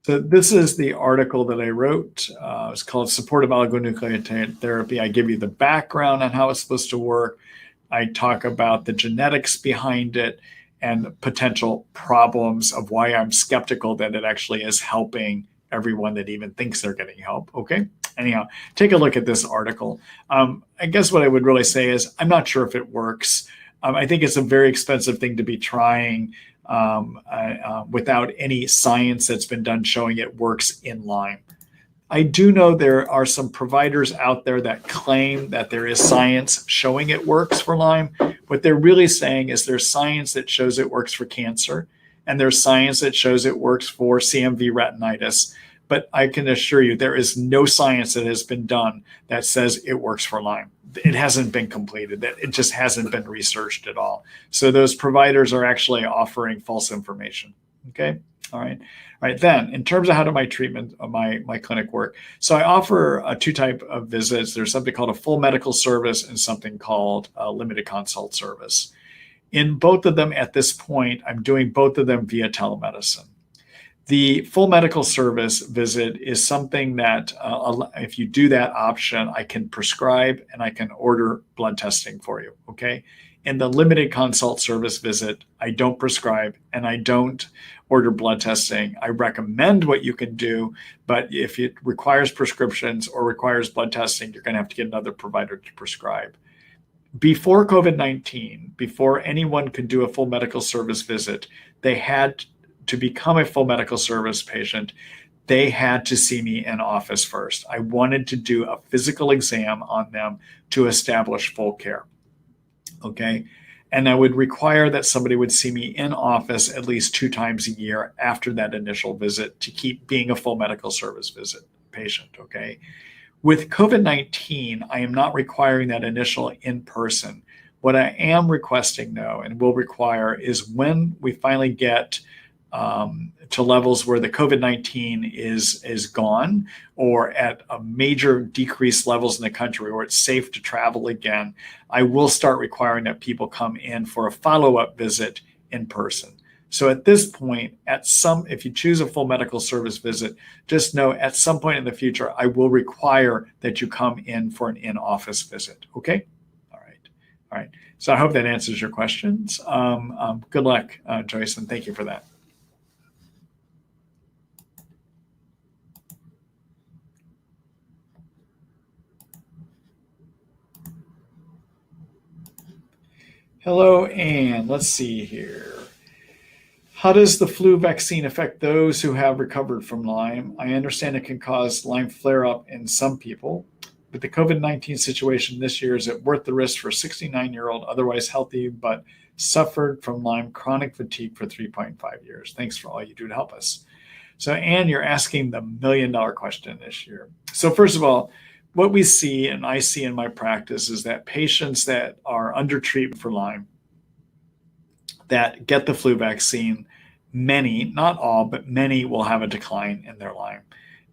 So this is the article that I wrote. It's called Supportive Oligonucleotide Therapy. I give you the background on how it's supposed to work. I talk about the genetics behind it and potential problems of why I'm skeptical that it actually is helping everyone that even thinks they're getting help. Okay. Anyhow, take a look at this article. I guess what I would really say is I'm not sure if it works. I think it's a very expensive thing to be trying without any science that's been done showing it works in Lyme. I do know there are some providers out there that claim that there is science showing it works for Lyme. What they're really saying is there's science that shows it works for cancer, and there's science that shows it works for CMV retinitis. But I can assure you there is no science that has been done that says it works for Lyme. It hasn't been completed. It just hasn't been researched at all. So those providers are actually offering false information. Okay. All right. All right. Then in terms of how do my treatment, my clinic work? So I offer two types of visits. There's something called a full medical service and something called a limited consult service. In both of them at this point, I'm doing both of them via telemedicine. The full medical service visit is something that if you do that option, I can prescribe and I can order blood testing for you, okay? In the limited consult service visit, I don't prescribe and I don't order blood testing. I recommend what you can do, but if it requires prescriptions or requires blood testing, you're going to have to get another provider to prescribe. Before COVID-19, before anyone could do a full medical service visit, they had to become a full medical service patient, they had to see me in office first. I wanted to do a physical exam on them to establish full care. Okay. And I would require that somebody would see me in office at least 2 times a year after that initial visit to keep being a full medical service visit patient. Okay. With COVID-19, I am not requiring that initial in-person. What I am requesting, though, and will require is when we finally get to levels where the COVID-19 is gone, or at a major decreased levels in the country where it's safe to travel again, I will start requiring that people come in for a follow-up visit in person. So at this point, if you choose a full medical service visit, just know at some point in the future, I will require that you come in for an in-office visit. Okay? All right. So I hope that answers your questions. Good luck, Joyce, and thank you for that. Hello, Anne. Let's see here. How does the flu vaccine affect those who have recovered from Lyme? I understand it can cause Lyme flare-up in some people, but the COVID-19 situation this year, is it worth the risk for a 69-year-old, otherwise healthy, but suffered from Lyme chronic fatigue for 3.5 years? Thanks for all you do to help us. So, Anne, you're asking the million-dollar question this year. So first of all, what we see, and I see in my practice, is that patients that are under treatment for Lyme that get the flu vaccine, many, not all, but many will have a decline in their Lyme.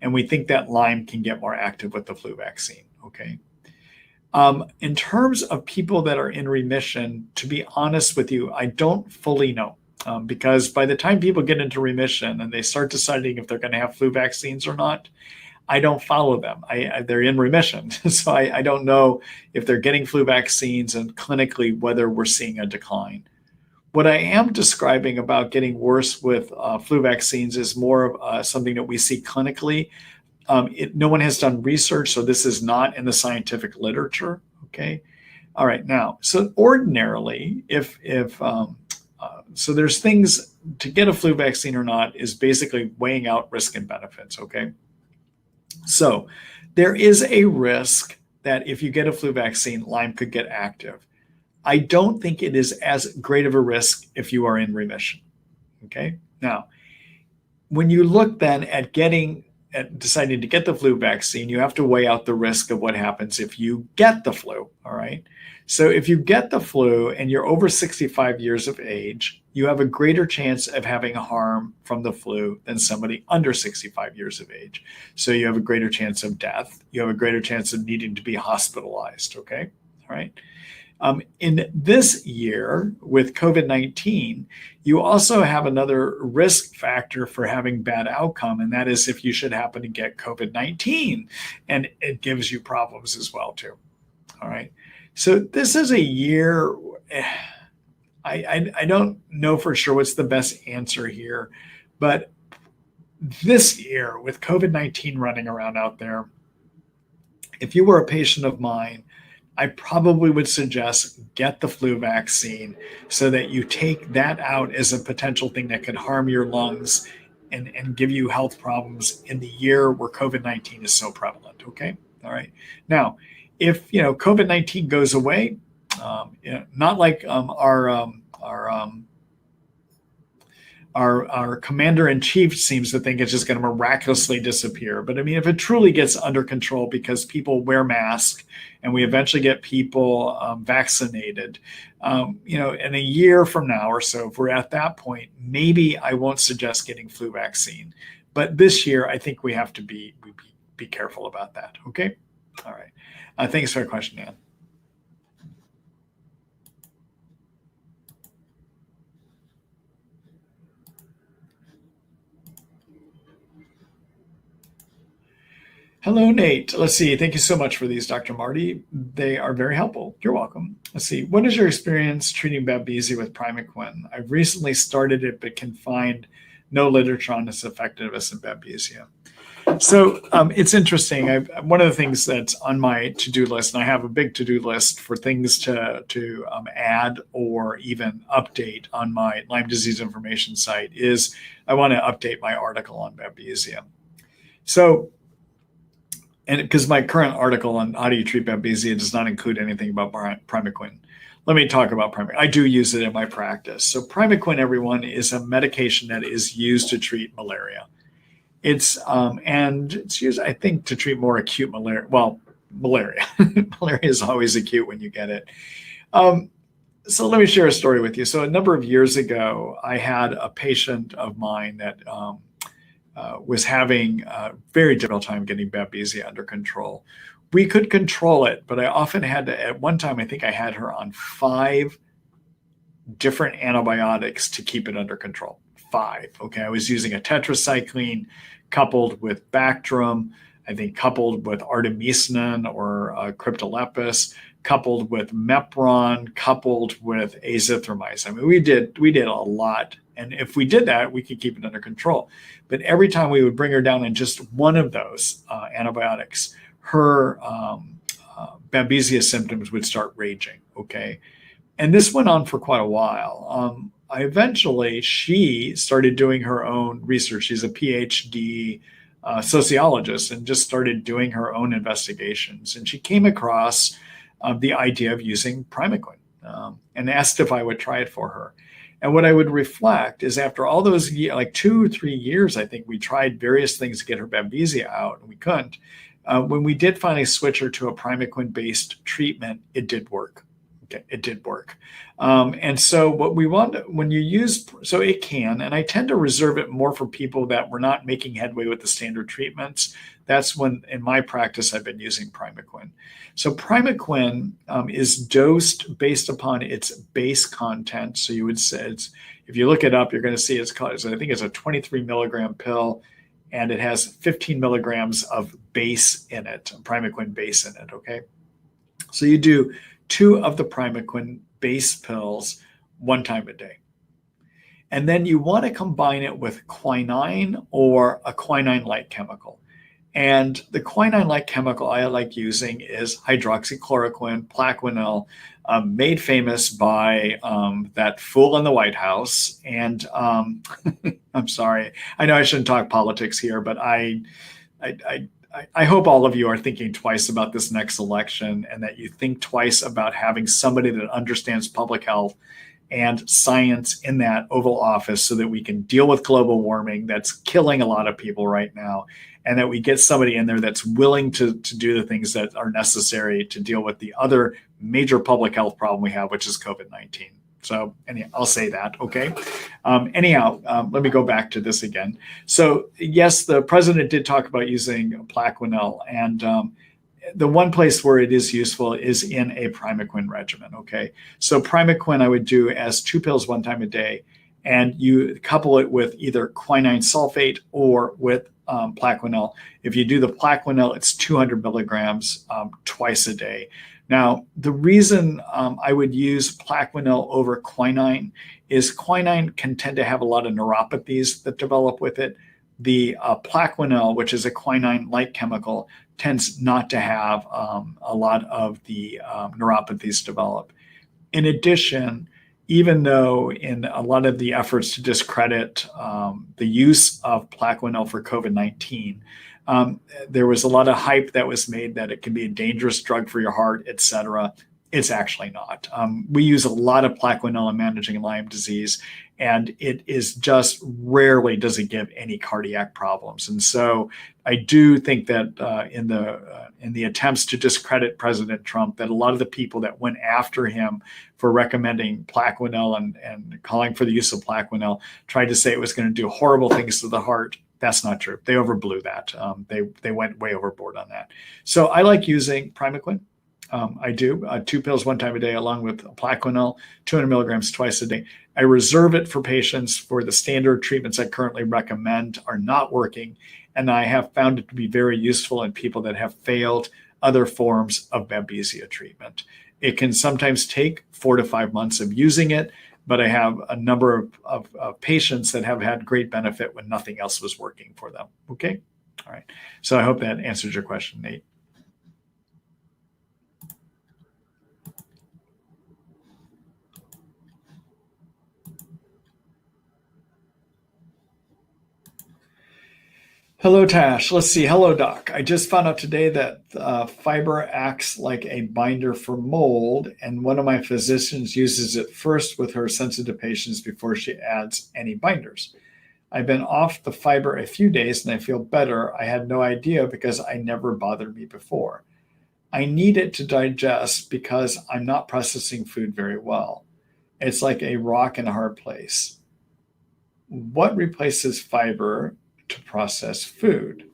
And we think that Lyme can get more active with the flu vaccine, okay? In terms of people that are in remission, to be honest with you, I don't fully know. Because by the time people get into remission and they start deciding if they're going to have flu vaccines or not, I don't follow them. They're in remission. So I don't know if they're getting flu vaccines and clinically whether we're seeing a decline. What I am describing about getting worse with flu vaccines is more of something that we see clinically. No one has done research, so this is not in the scientific literature. Okay. All right. Now, so ordinarily, so there's things to get a flu vaccine or not is basically weighing out risk and benefits. Okay. So there is a risk that if you get a flu vaccine, Lyme could get active. I don't think it is as great of a risk if you are in remission. Okay. Now, when you look then at deciding to get the flu vaccine, you have to weigh out the risk of what happens if you get the flu. All right. So if you get the flu and you're over 65 years of age, you have a greater chance of having harm from the flu than somebody under 65 years of age. So you have a greater chance of death. You have a greater chance of needing to be hospitalized. Okay. All right. In this year with COVID-19, you also have another risk factor for having bad outcome, and that is if you should happen to get COVID-19, and it gives you problems as well too. All right. So this is a year, I don't know for sure what's the best answer here, but this year with COVID-19 running around out there, if you were a patient of mine, I probably would suggest get the flu vaccine so that you take that out as a potential thing that could harm your lungs and give you health problems in the year where COVID-19 is so prevalent. Okay. All right. Now, if COVID-19 goes away, not like our commander-in-chief seems to think it's just going to miraculously disappear. But I mean, if it truly gets under control because people wear masks and we eventually get people vaccinated, in a year from now or so, if we're at that point, maybe I won't suggest getting flu vaccine. But this year, I think we have to be careful about that. Okay. All right. Thanks for your question, Ann. Hello, Nate. Let's see. Thank you so much for these, Dr. Marty. They are very helpful. You're welcome. Let's see. What is your experience treating Babesia with Primaquine? I've recently started it, but can find no literature on its effectiveness in Babesia. So it's interesting. One of the things that's on my to-do list, and I have a big to-do list for things to add or even update on my Lyme disease information site, is I want to update my article on Babesia. So, and because my current article on how do you treat Babesia does not include anything about Primaquine. Let me talk about Primaquine. I do use it in my practice. So Primaquine, everyone, is a medication that is used to treat malaria. It's used, I think, to treat more acute malaria. Well, malaria. Malaria is always acute when you get it. So let me share a story with you. So a number of years ago, I had a patient of mine that was having a very difficult time getting Babesia under control. We could control it, but I often had to, at one time, I think I had her on 5 different antibiotics to keep it under control. 5. Okay. I was using a tetracycline coupled with Bactrim, I think coupled with artemisinin or cryptolepis, coupled with Mepron, coupled with azithromycin. I mean, we did a lot. And if we did that, we could keep it under control. But every time we would bring her down in just one of those antibiotics, her Babesia symptoms would start raging. Okay. And this went on for quite a while. Eventually, she started doing her own research. She's a PhD sociologist and just started doing her own investigations. And she came across the idea of using Primaquine and asked if I would try it for her. And what I would reflect is after all those years, like 2 or 3 years, I think we tried various things to get her Babesia out and we couldn't. When we did finally switch her to a Primaquine-based treatment, it did work. Okay, it did work. And so what we want, when you use, so it can, and I tend to reserve it more for people that were not making headway with the standard treatments. That's when, in my practice, I've been using Primaquine. So Primaquine is dosed based upon its base content. So you would say, if you look it up, you're going to see it's called, I think it's a 23 milligram pill, and it has 15 milligrams of base in it, Primaquine base in it, okay? So you do 2 of the Primaquine base pills 1 time a day. And then you want to combine it with quinine or a quinine-like chemical. And the quinine-like chemical I like using is hydroxychloroquine, plaquenil, made famous by that fool in the White House. And I'm sorry, I know I shouldn't talk politics here, but I hope all of you are thinking twice about this next election and that you think twice about having somebody that understands public health and science in that Oval Office so that we can deal with global warming that's killing a lot of people right now, and that we get somebody in there that's willing to do the things that are necessary to deal with the other major public health problem we have, which is COVID-19. So anyhow, I'll say that, okay? Let me go back to this again. So yes, the president did talk about using plaquenil, and the one place where it is useful is in a Primaquine regimen, okay? So Primaquine I would do as 2 pills 1 time a day, and you couple it with either quinine sulfate or with plaquenil. If you do the plaquenil, it's 200 milligrams twice a day. Now, the reason I would use plaquenil over quinine is quinine can tend to have a lot of neuropathies that develop with it. The plaquenil, which is a quinine-like chemical, tends not to have a lot of the neuropathies develop. In addition, even though in a lot of the efforts to discredit the use of plaquenil for COVID-19, there was a lot of hype that was made that it can be a dangerous drug for your heart, et cetera. It's actually not. We use a lot of plaquenil in managing Lyme disease, and it is just rarely does it give any cardiac problems. And so I do think that in the attempts to discredit President Trump, that a lot of the people that went after him for recommending plaquenil and calling for the use of plaquenil tried to say it was going to do horrible things to the heart. That's not true. They overblew that. They went way overboard on that. So I like using Primaquine. I do 2 pills 1 time a day along with plaquenil, 200 milligrams twice a day. I reserve it for patients for the standard treatments I currently recommend are not working. And I have found it to be very useful in people that have failed other forms of Babesia treatment. It can sometimes take 4 to 5 months of using it, but I have a number of patients that have had great benefit when nothing else was working for them. Okay. All right. So I hope that answers your question, Nate. Hello, Tash. Let's see. Hello, Doc. I just found out today that fiber acts like a binder for mold, and one of my physicians uses it first with her sensitive patients before she adds any binders. I've been off the fiber a few days and I feel better. I had no idea because I never bothered me before. I need it to digest because I'm not processing food very well. It's like a rock in a hard place. What replaces fiber to process food?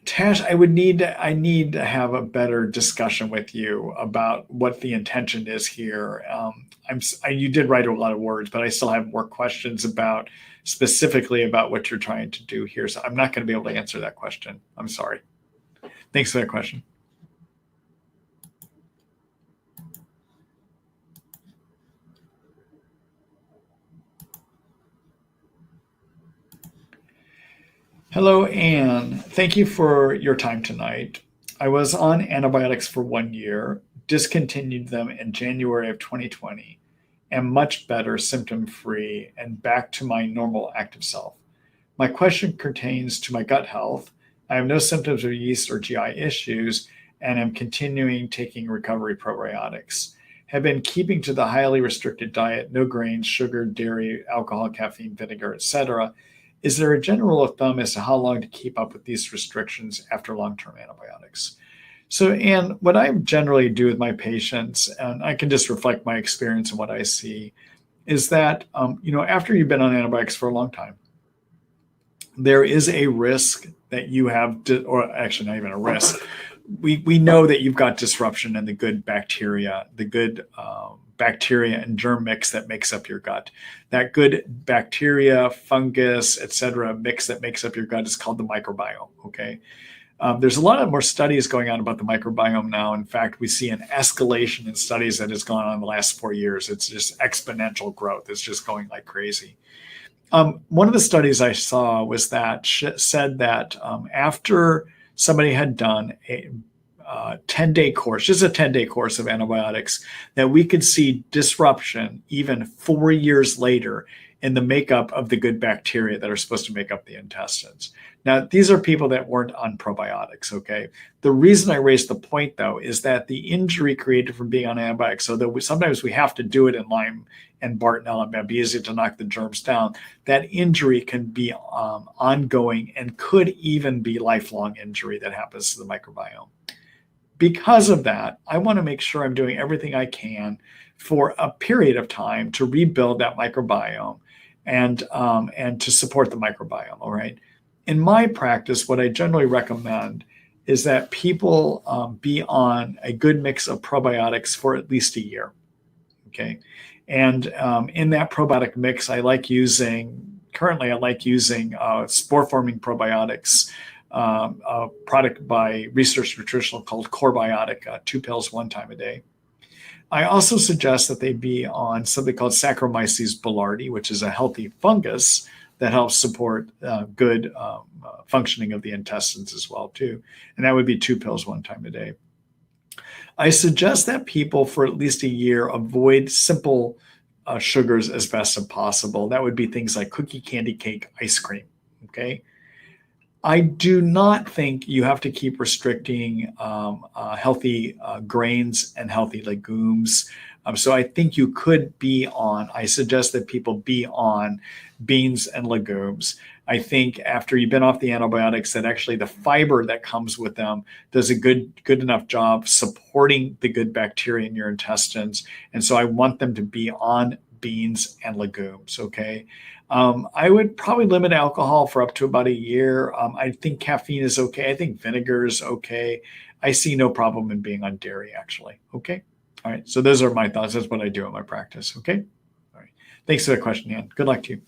Tash, I need to have a better discussion with you about what the intention is here. You did write a lot of words, but I still have more questions about specifically about what you're trying to do here. So I'm not going to be able to answer that question. I'm sorry. Thanks for that question. Hello, Anne. Thank you for your time tonight. I was on antibiotics for 1 year, discontinued them in January of 2020, am much better, symptom free, and back to my normal active self. My question pertains to my gut health. I have no symptoms of yeast or GI issues and am continuing taking recovery probiotics. Have been keeping to the highly restricted diet, no grains, sugar, dairy, alcohol, caffeine, vinegar, etc. Is there a general rule of thumb as to how long to keep up with these restrictions after long-term antibiotics? So, Anne, what I generally do with my patients, and I can just reflect my experience and what I see, is that after you've been on antibiotics for a long time, there is a risk that you have, or actually not even a risk. We know that you've got disruption in the good bacteria, the good bacteria and germ mix that makes up your gut. That good bacteria, fungus, etc. mix that makes up your gut is called the microbiome. Okay. There's a lot of more studies going on about the microbiome now. In fact, we see an escalation in studies that has gone on in the last 4 years. It's just exponential growth. It's just going like crazy. One of the studies I saw was that said that after somebody had done a 10-day course, just a 10-day course of antibiotics, that we could see disruption even 4 years later in the makeup of the good bacteria that are supposed to make up the intestines. Now, these are people that weren't on probiotics, okay? The reason I raised the point, though, is that the injury created from being on antibiotics, so that sometimes we have to do it in Lyme and Bartonella and Babesia to knock the germs down, that injury can be ongoing and could even be lifelong injury that happens to the microbiome. Because of that, I want to make sure I'm doing everything I can for a period of time to rebuild that microbiome and to support the microbiome, all right? In my practice, what I generally recommend is that people be on a good mix of probiotics for at least a year, okay? And in that probiotic mix, currently I like using spore-forming probiotics, a product by Research Nutritional called Core Biotic, 2 pills 1 time a day. I also suggest that they be on something called Saccharomyces boulardii, which is a healthy fungus that helps support good functioning of the intestines as well, too. And that would be 2 pills 1 time a day. I suggest that people for at least a year avoid simple sugars as best as possible. That would be things like cookie, candy, cake, ice cream, okay? I do not think you have to keep restricting healthy grains and healthy legumes. So I think you could I suggest that people be on beans and legumes. I think after you've been off the antibiotics, that actually the fiber that comes with them does a good enough job supporting the good bacteria in your intestines. And so I want them to be on beans and legumes, okay? I would probably limit alcohol for up to about a year. I think caffeine is okay. I think vinegar is okay. I see no problem in being on dairy, actually. Okay. All right. So those are my thoughts. That's what I do in my practice. Okay. All right. Thanks for the question, Ann. Good luck to you.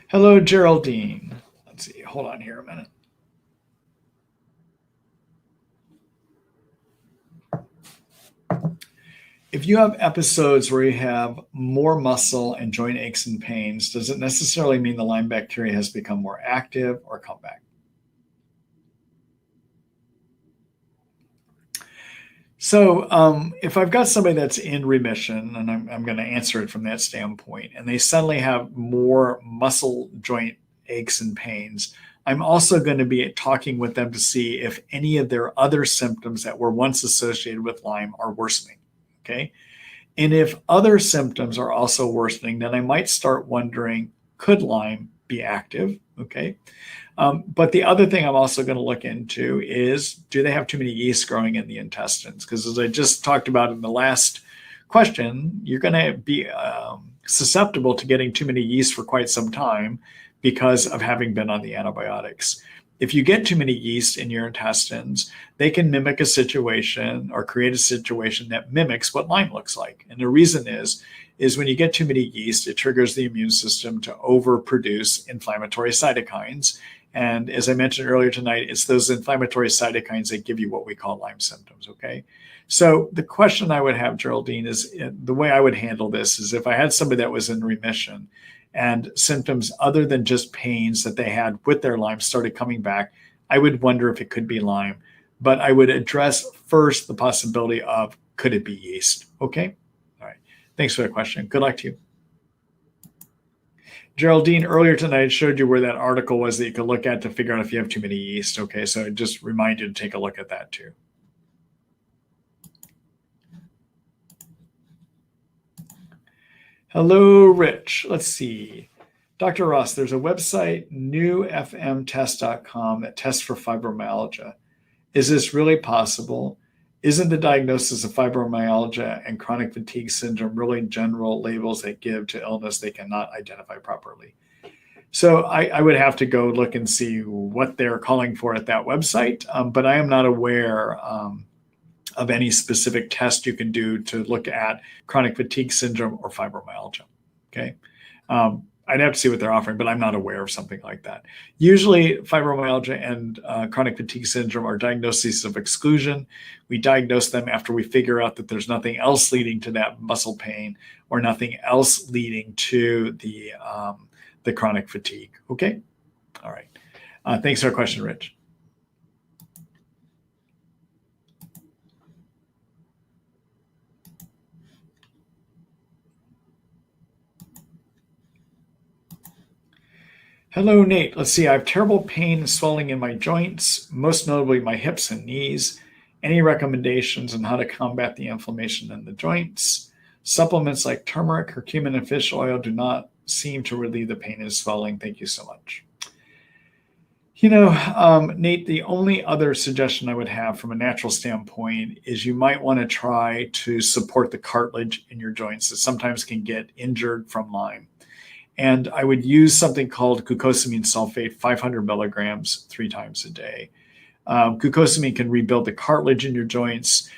Hello, Geraldine. Let's see. Hold on here a minute. If you have episodes where you have more muscle and joint aches and pains, does it necessarily mean the Lyme bacteria has become more active or come back? So if I've got somebody that's in remission, and I'm going to answer it from that standpoint, and they suddenly have more muscle joint aches and pains, I'm also going to be talking with them to see if any of their other symptoms that were once associated with Lyme are worsening. Okay. And if other symptoms are also worsening, then I might start wondering, could Lyme be active? Okay. But the other thing I'm also going to look into is, do they have too many yeast growing in the intestines? Because as I just talked about in the last question, you're going to be susceptible to getting too many yeast for quite some time because of having been on the antibiotics. If you get too many yeast in your intestines, they can mimic a situation or create a situation that mimics what Lyme looks like. And the reason is when you get too many yeast, it triggers the immune system to overproduce inflammatory cytokines. And as I mentioned earlier tonight, it's those inflammatory cytokines that give you what we call Lyme symptoms, okay? So the question I would have, Geraldine, is the way I would handle this is if I had somebody that was in remission and symptoms other than just pains that they had with their Lyme started coming back, I would wonder if it could be Lyme. But I would address first the possibility of, could it be yeast? Okay? All right. Thanks for the question. Good luck to you. Geraldine, earlier tonight, I showed you where that article was that you could look at to figure out if you have too many yeast. Okay, so I just remind you to take a look at that too. Hello, Rich. Let's see. Dr. Ross, there's a website, newfmtest.com, that tests for fibromyalgia. Is this really possible? Isn't the diagnosis of fibromyalgia and chronic fatigue syndrome really general labels that give to illness they cannot identify properly? So I would have to go look and see what they're calling for at that website, but I am not aware of any specific test you can do to look at chronic fatigue syndrome or fibromyalgia. Okay. I'd have to see what they're offering, but I'm not aware of something like that. Usually fibromyalgia and chronic fatigue syndrome are diagnoses of exclusion. We diagnose them after we figure out that there's nothing else leading to that muscle pain or nothing else leading to the chronic fatigue. Okay. All right. Thanks for the question, Rich. Hello, Nate. Let's see. I have terrible pain and swelling in my joints, most notably my hips and knees. Any recommendations on how to combat the inflammation in the joints? Supplements like turmeric, curcumin, and fish oil do not seem to relieve the pain and swelling. Thank you so much. You know, Nate, the only other suggestion I would have from a natural standpoint is you might want to try to support the cartilage in your joints that sometimes can get injured from Lyme. And I would use something called glucosamine sulfate, 500 milligrams, 3 times a day. Glucosamine can rebuild the cartilage in your joints,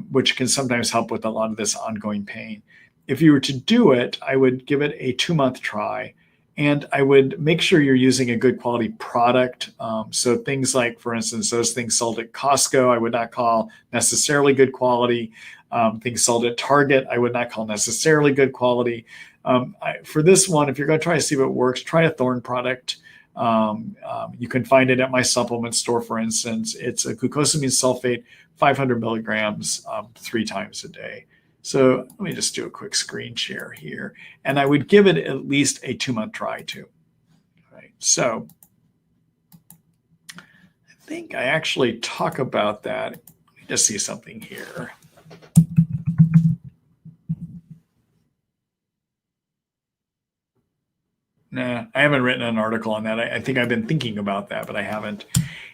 which can sometimes help with a lot of this ongoing pain. If you were to do it, I would give it a 2-month try, and I would make sure you're using a good quality product. So things like, for instance, those things sold at Costco, I would not call necessarily good quality. Things sold at Target, I would not call necessarily good quality. For this one, if you're going to try to see what works, try a Thorne product. You can find it at my supplement store, for instance. It's a glucosamine sulfate, 500 milligrams, 3 times a day. So let me just do a quick screen share here. And I would give it at least a 2-month try too. All right. So I think I actually talk about that. Let me just see something here. Nah, I haven't written an article on that. I think I've been thinking about that, but I haven't.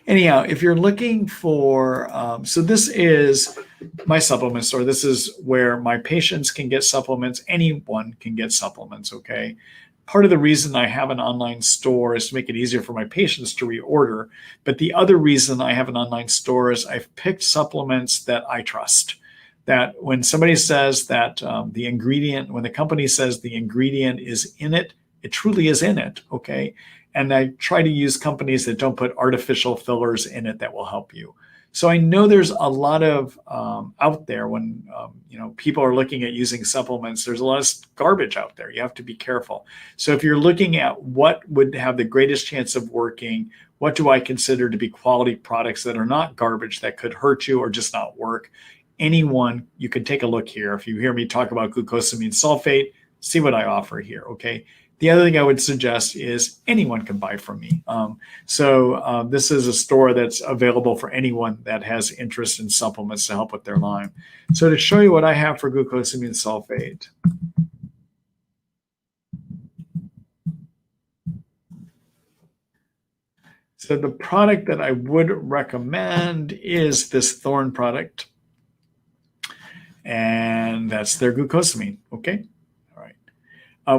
Anyhow, if you're looking for, so this is my supplement store. This is where my patients can get supplements. Anyone can get supplements, okay? Part of the reason I have an online store is to make it easier for my patients to reorder. But the other reason I have an online store is I've picked supplements that I trust. That when somebody says that the ingredient, when the company says the ingredient is in it, it truly is in it, okay? And I try to use companies that don't put artificial fillers in it that will help you. So I know there's a lot of out there when people are looking at using supplements, there's a lot of garbage out there. You have to be careful. So if you're looking at what would have the greatest chance of working, what do I consider to be quality products that are not garbage that could hurt you or just not work? Anyone, you can take a look here. If you hear me talk about glucosamine sulfate, see what I offer here, okay? The other thing I would suggest is anyone can buy from me. So this is a store that's available for anyone that has interest in supplements to help with their Lyme. So to show you what I have for glucosamine sulfate. So the product that I would recommend is this Thorn product. And that's their glucosamine, okay? All right.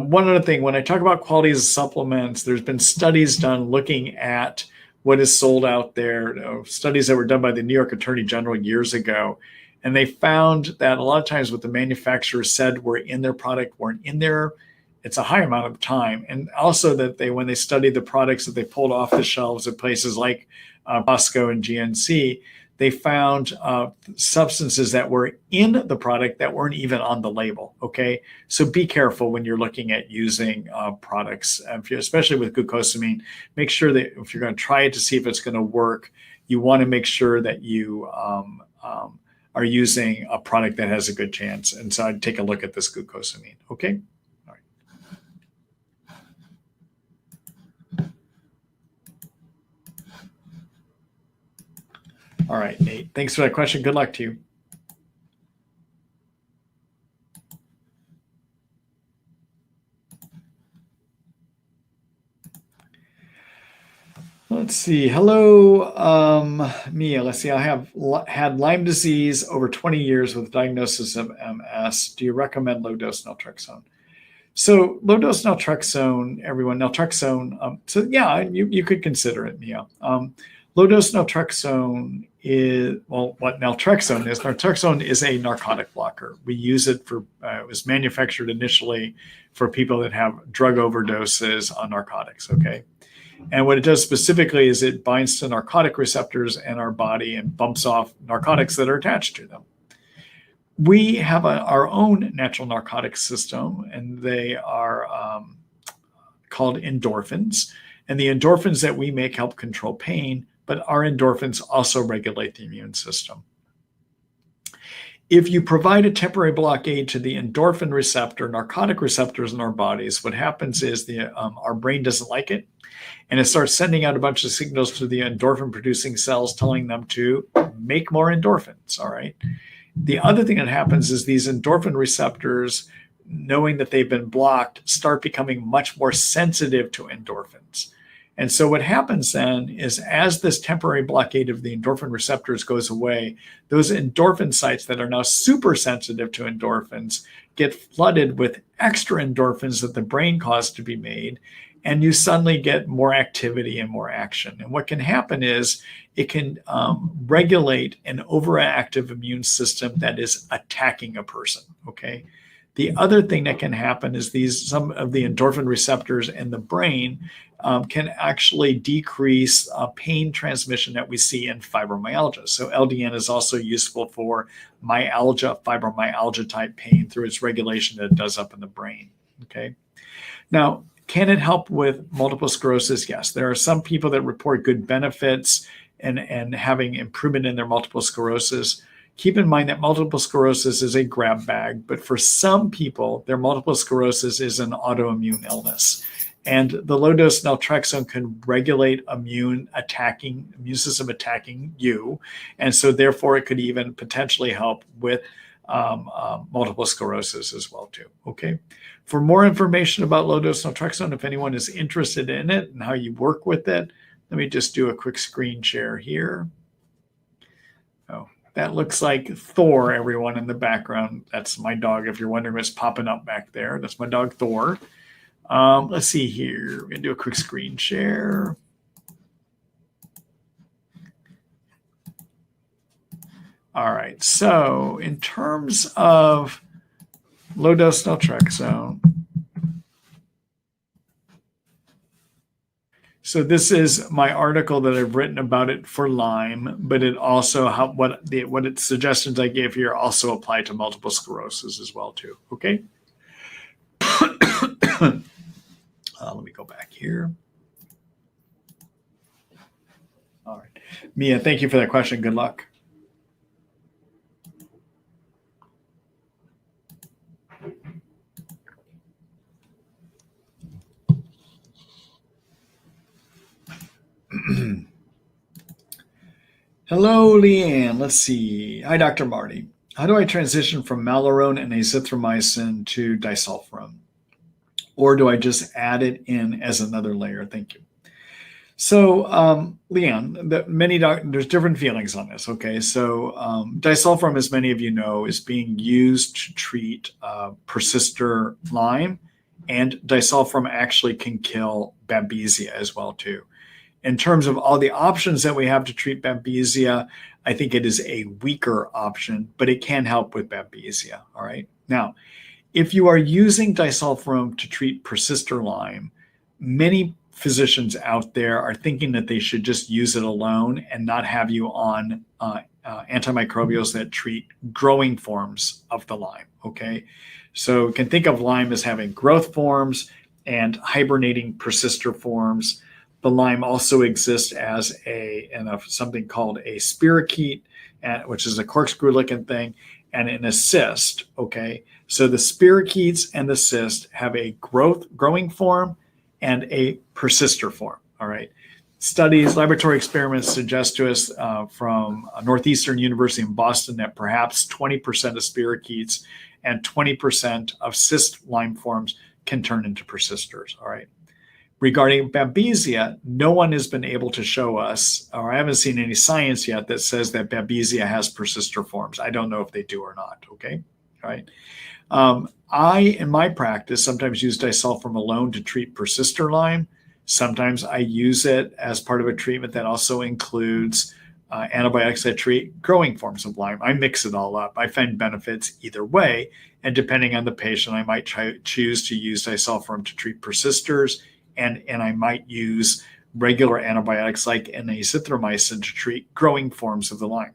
One other thing, when I talk about qualities of supplements, there's been studies done looking at what is sold out there, studies that were done by the New York Attorney General years ago. And they found that a lot of times what the manufacturers said were in their product weren't in there. It's a high amount of time. And also that when they studied the products that they pulled off the shelves at places like Costco and GNC, they found substances that were in the product that weren't even on the label, okay? So be careful when you're looking at using products, especially with glucosamine. Make sure that if you're going to try it to see if it's going to work, you want to make sure that you are using a product that has a good chance. And so I'd take a look at this glucosamine, okay? All right, Nate, thanks for that question. Good luck to you. Let's see. Hello, Mia. Let's see. I have had Lyme disease over 20 years with diagnosis of MS. Do you recommend low-dose naltrexone? So low-dose naltrexone, everyone, naltrexone. So yeah, you could consider it, Mia. Low-dose naltrexone is, well, what naltrexone is. Naltrexone is a narcotic blocker. We use it for, it was manufactured initially for people that have drug overdoses on narcotics, okay? And what it does specifically is it binds to narcotic receptors in our body and bumps off narcotics that are attached to them. We have our own natural narcotic system, and they are called endorphins. And the endorphins that we make help control pain, but our endorphins also regulate the immune system. If you provide a temporary blockade to the endorphin receptor, narcotic receptors in our bodies, what happens is our brain doesn't like it, and it starts sending out a bunch of signals to the endorphin-producing cells telling them to make more endorphins, all right? The other thing that happens is these endorphin receptors, knowing that they've been blocked, start becoming much more sensitive to endorphins. And so what happens then is as this temporary blockade of the endorphin receptors goes away, those endorphin sites that are now super sensitive to endorphins get flooded with extra endorphins that the brain caused to be made, and you suddenly get more activity and more action. And what can happen is it can regulate an overactive immune system that is attacking a person, okay? The other thing that can happen is some of the endorphin receptors in the brain can actually decrease pain transmission that we see in fibromyalgia. So LDN is also useful for myalgia, fibromyalgia type pain through its regulation that it does up in the brain, okay? Now, can it help with multiple sclerosis? Yes. There are some people that report good benefits and having improvement in their multiple sclerosis. Keep in mind that multiple sclerosis is a grab bag, but for some people, their multiple sclerosis is an autoimmune illness. And the low-dose naltrexone can regulate immune system attacking you. And so therefore, it could even potentially help with multiple sclerosis as well too, okay? For more information about low-dose naltrexone, if anyone is interested in it and how you work with it, let me just do a quick screen share here. Oh, that looks like Thor, everyone in the background. That's my dog, if you're wondering what's popping up back there. That's my dog, Thor. Let's see here. We're going to do a quick screen share. All right. So in terms of low-dose naltrexone, so this is my article that I've written about it for Lyme, but it also what its suggestions I gave here also apply to multiple sclerosis as well too. Okay. Let me go back here. All right, Mia, thank you for that question. Good luck. Hello, Leanne. Let's see. Hi, Dr. Marty. How do I transition from malarone and azithromycin to disulfiram? Or do I just add it in as another layer? Thank you. So, Leanne, there's different feelings on this. Okay, so disulfiram, as many of you know, is being used to treat persister Lyme, and disulfiram actually can kill Babesia as well too. In terms of all the options that we have to treat Babesia, I think it is a weaker option, but it can help with Babesia. All right. Now, if you are using disulfiram to treat persister Lyme, many physicians out there are thinking that they should just use it alone and not have you on antimicrobials that treat growing forms of the Lyme. Okay. So you can think of Lyme as having growth forms and hibernating persister forms. The Lyme also exists as something called a spirochete, which is a corkscrew-looking thing, and in a cyst. Okay, so the spirochetes and the cyst have a growing form and a persister form. All right, laboratory experiments suggest to us from Northeastern University in Boston that perhaps 20% of spirochetes and 20% of cyst Lyme forms can turn into persisters. All right. Regarding Babesia, no one has been able to show us, or I haven't seen any science yet that says that Babesia has persister forms. I don't know if they do or not. Okay. All right. I, in my practice, sometimes use disulfiram alone to treat persister Lyme. Sometimes I use it as part of a treatment that also includes antibiotics that treat growing forms of Lyme. I mix it all up. I find benefits either way. And depending on the patient, I might choose to use disulfiram to treat persisters. And I might use regular antibiotics like an azithromycin to treat growing forms of the Lyme.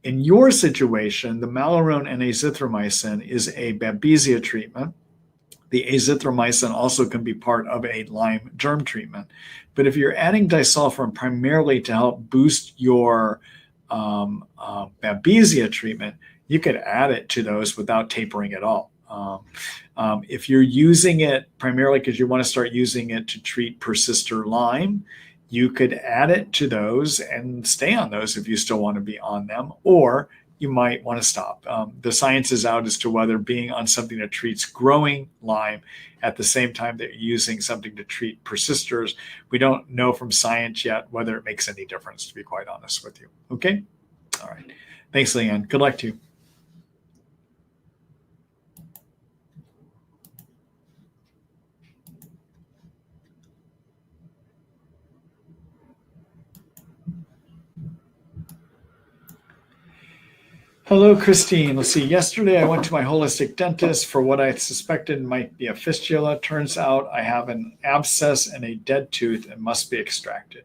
In your situation, the malarone and azithromycin is a Babesia treatment. The azithromycin also can be part of a Lyme germ treatment. But if you're adding disulfiram primarily to help boost your Babesia treatment, you could add it to those without tapering at all. If you're using it primarily because you want to start using it to treat persister Lyme, you could add it to those and stay on those if you still want to be on them, or you might want to stop. The science is out as to whether being on something that treats growing Lyme at the same time that you're using something to treat persisters. We don't know from science yet whether it makes any difference, to be quite honest with you. Okay? All right. Thanks, Leanne. Good luck to you. Hello, Christine. Let's see. Yesterday, I went to my holistic dentist for what I suspected might be a fistula. Turns out I have an abscess and a dead tooth and must be extracted.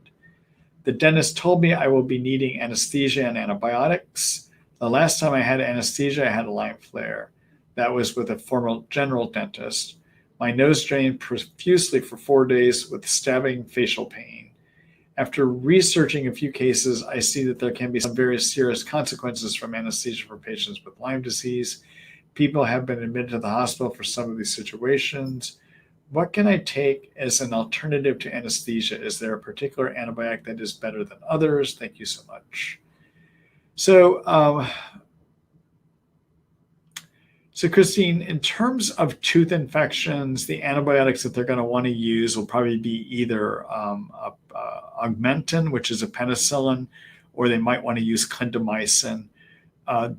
The dentist told me I will be needing anesthesia and antibiotics. The last time I had anesthesia, I had a Lyme flare. That was with a former general dentist. My nose drained profusely for 4 days with stabbing facial pain. After researching a few cases, I see that there can be some very serious consequences from anesthesia for patients with Lyme disease. People have been admitted to the hospital for some of these situations. What can I take as an alternative to anesthesia? Is there a particular antibiotic that is better than others? Thank you so much. So Christine, in terms of tooth infections, the antibiotics that they're going to want to use will probably be either augmentin, which is a penicillin, or they might want to use clindamycin.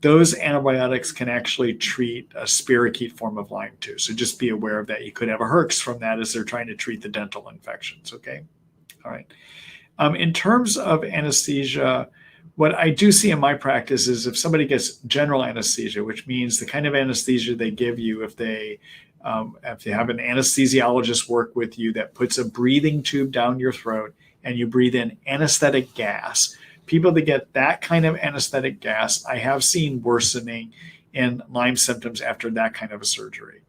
Those antibiotics can actually treat a spirochete form of Lyme too. So just be aware of that. You could have a herx from that as they're trying to treat the dental infections. Okay. All right. In terms of anesthesia, what I do see in my practice is if somebody gets general anesthesia, which means the kind of anesthesia they give you if they have an anesthesiologist work with you that puts a breathing tube down your throat and you breathe in anesthetic gas. People that get that kind of anesthetic gas, I have seen worsening in Lyme symptoms after that kind of a surgery.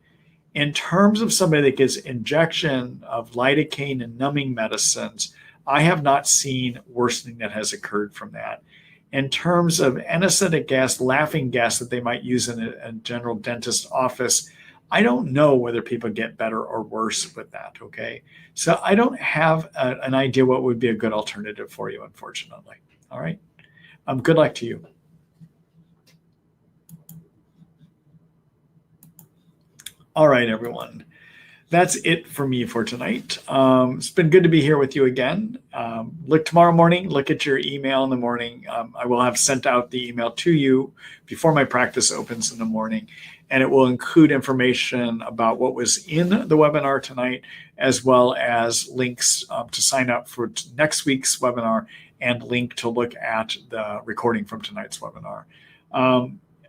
In terms of somebody that gets injection of lidocaine and numbing medicines, I have not seen worsening that has occurred from that. In terms of anesthetic gas, laughing gas that they might use in a general dentist office, I don't know whether people get better or worse with that, okay? So I don't have an idea what would be a good alternative for you, unfortunately. All right? Good luck to you. All right, everyone. That's it for me for tonight. It's been good to be here with you again. Look tomorrow morning, look at your email in the morning. I will have sent out the email to you before my practice opens in the morning, and it will include information about what was in the webinar tonight, as well as links to sign up for next week's webinar and link to look at the recording from tonight's webinar.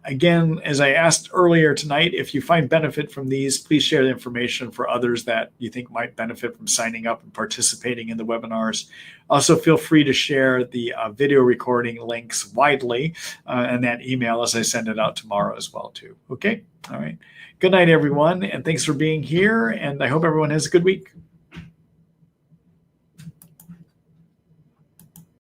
Again, as I asked earlier tonight, if you find benefit from these, please share the information for others that you think might benefit from signing up and participating in the webinars. Also, feel free to share the video recording links widely and that email as I send it out tomorrow as well, too. Okay? All right. Good night, everyone, and thanks for being here, and I hope everyone has a good week.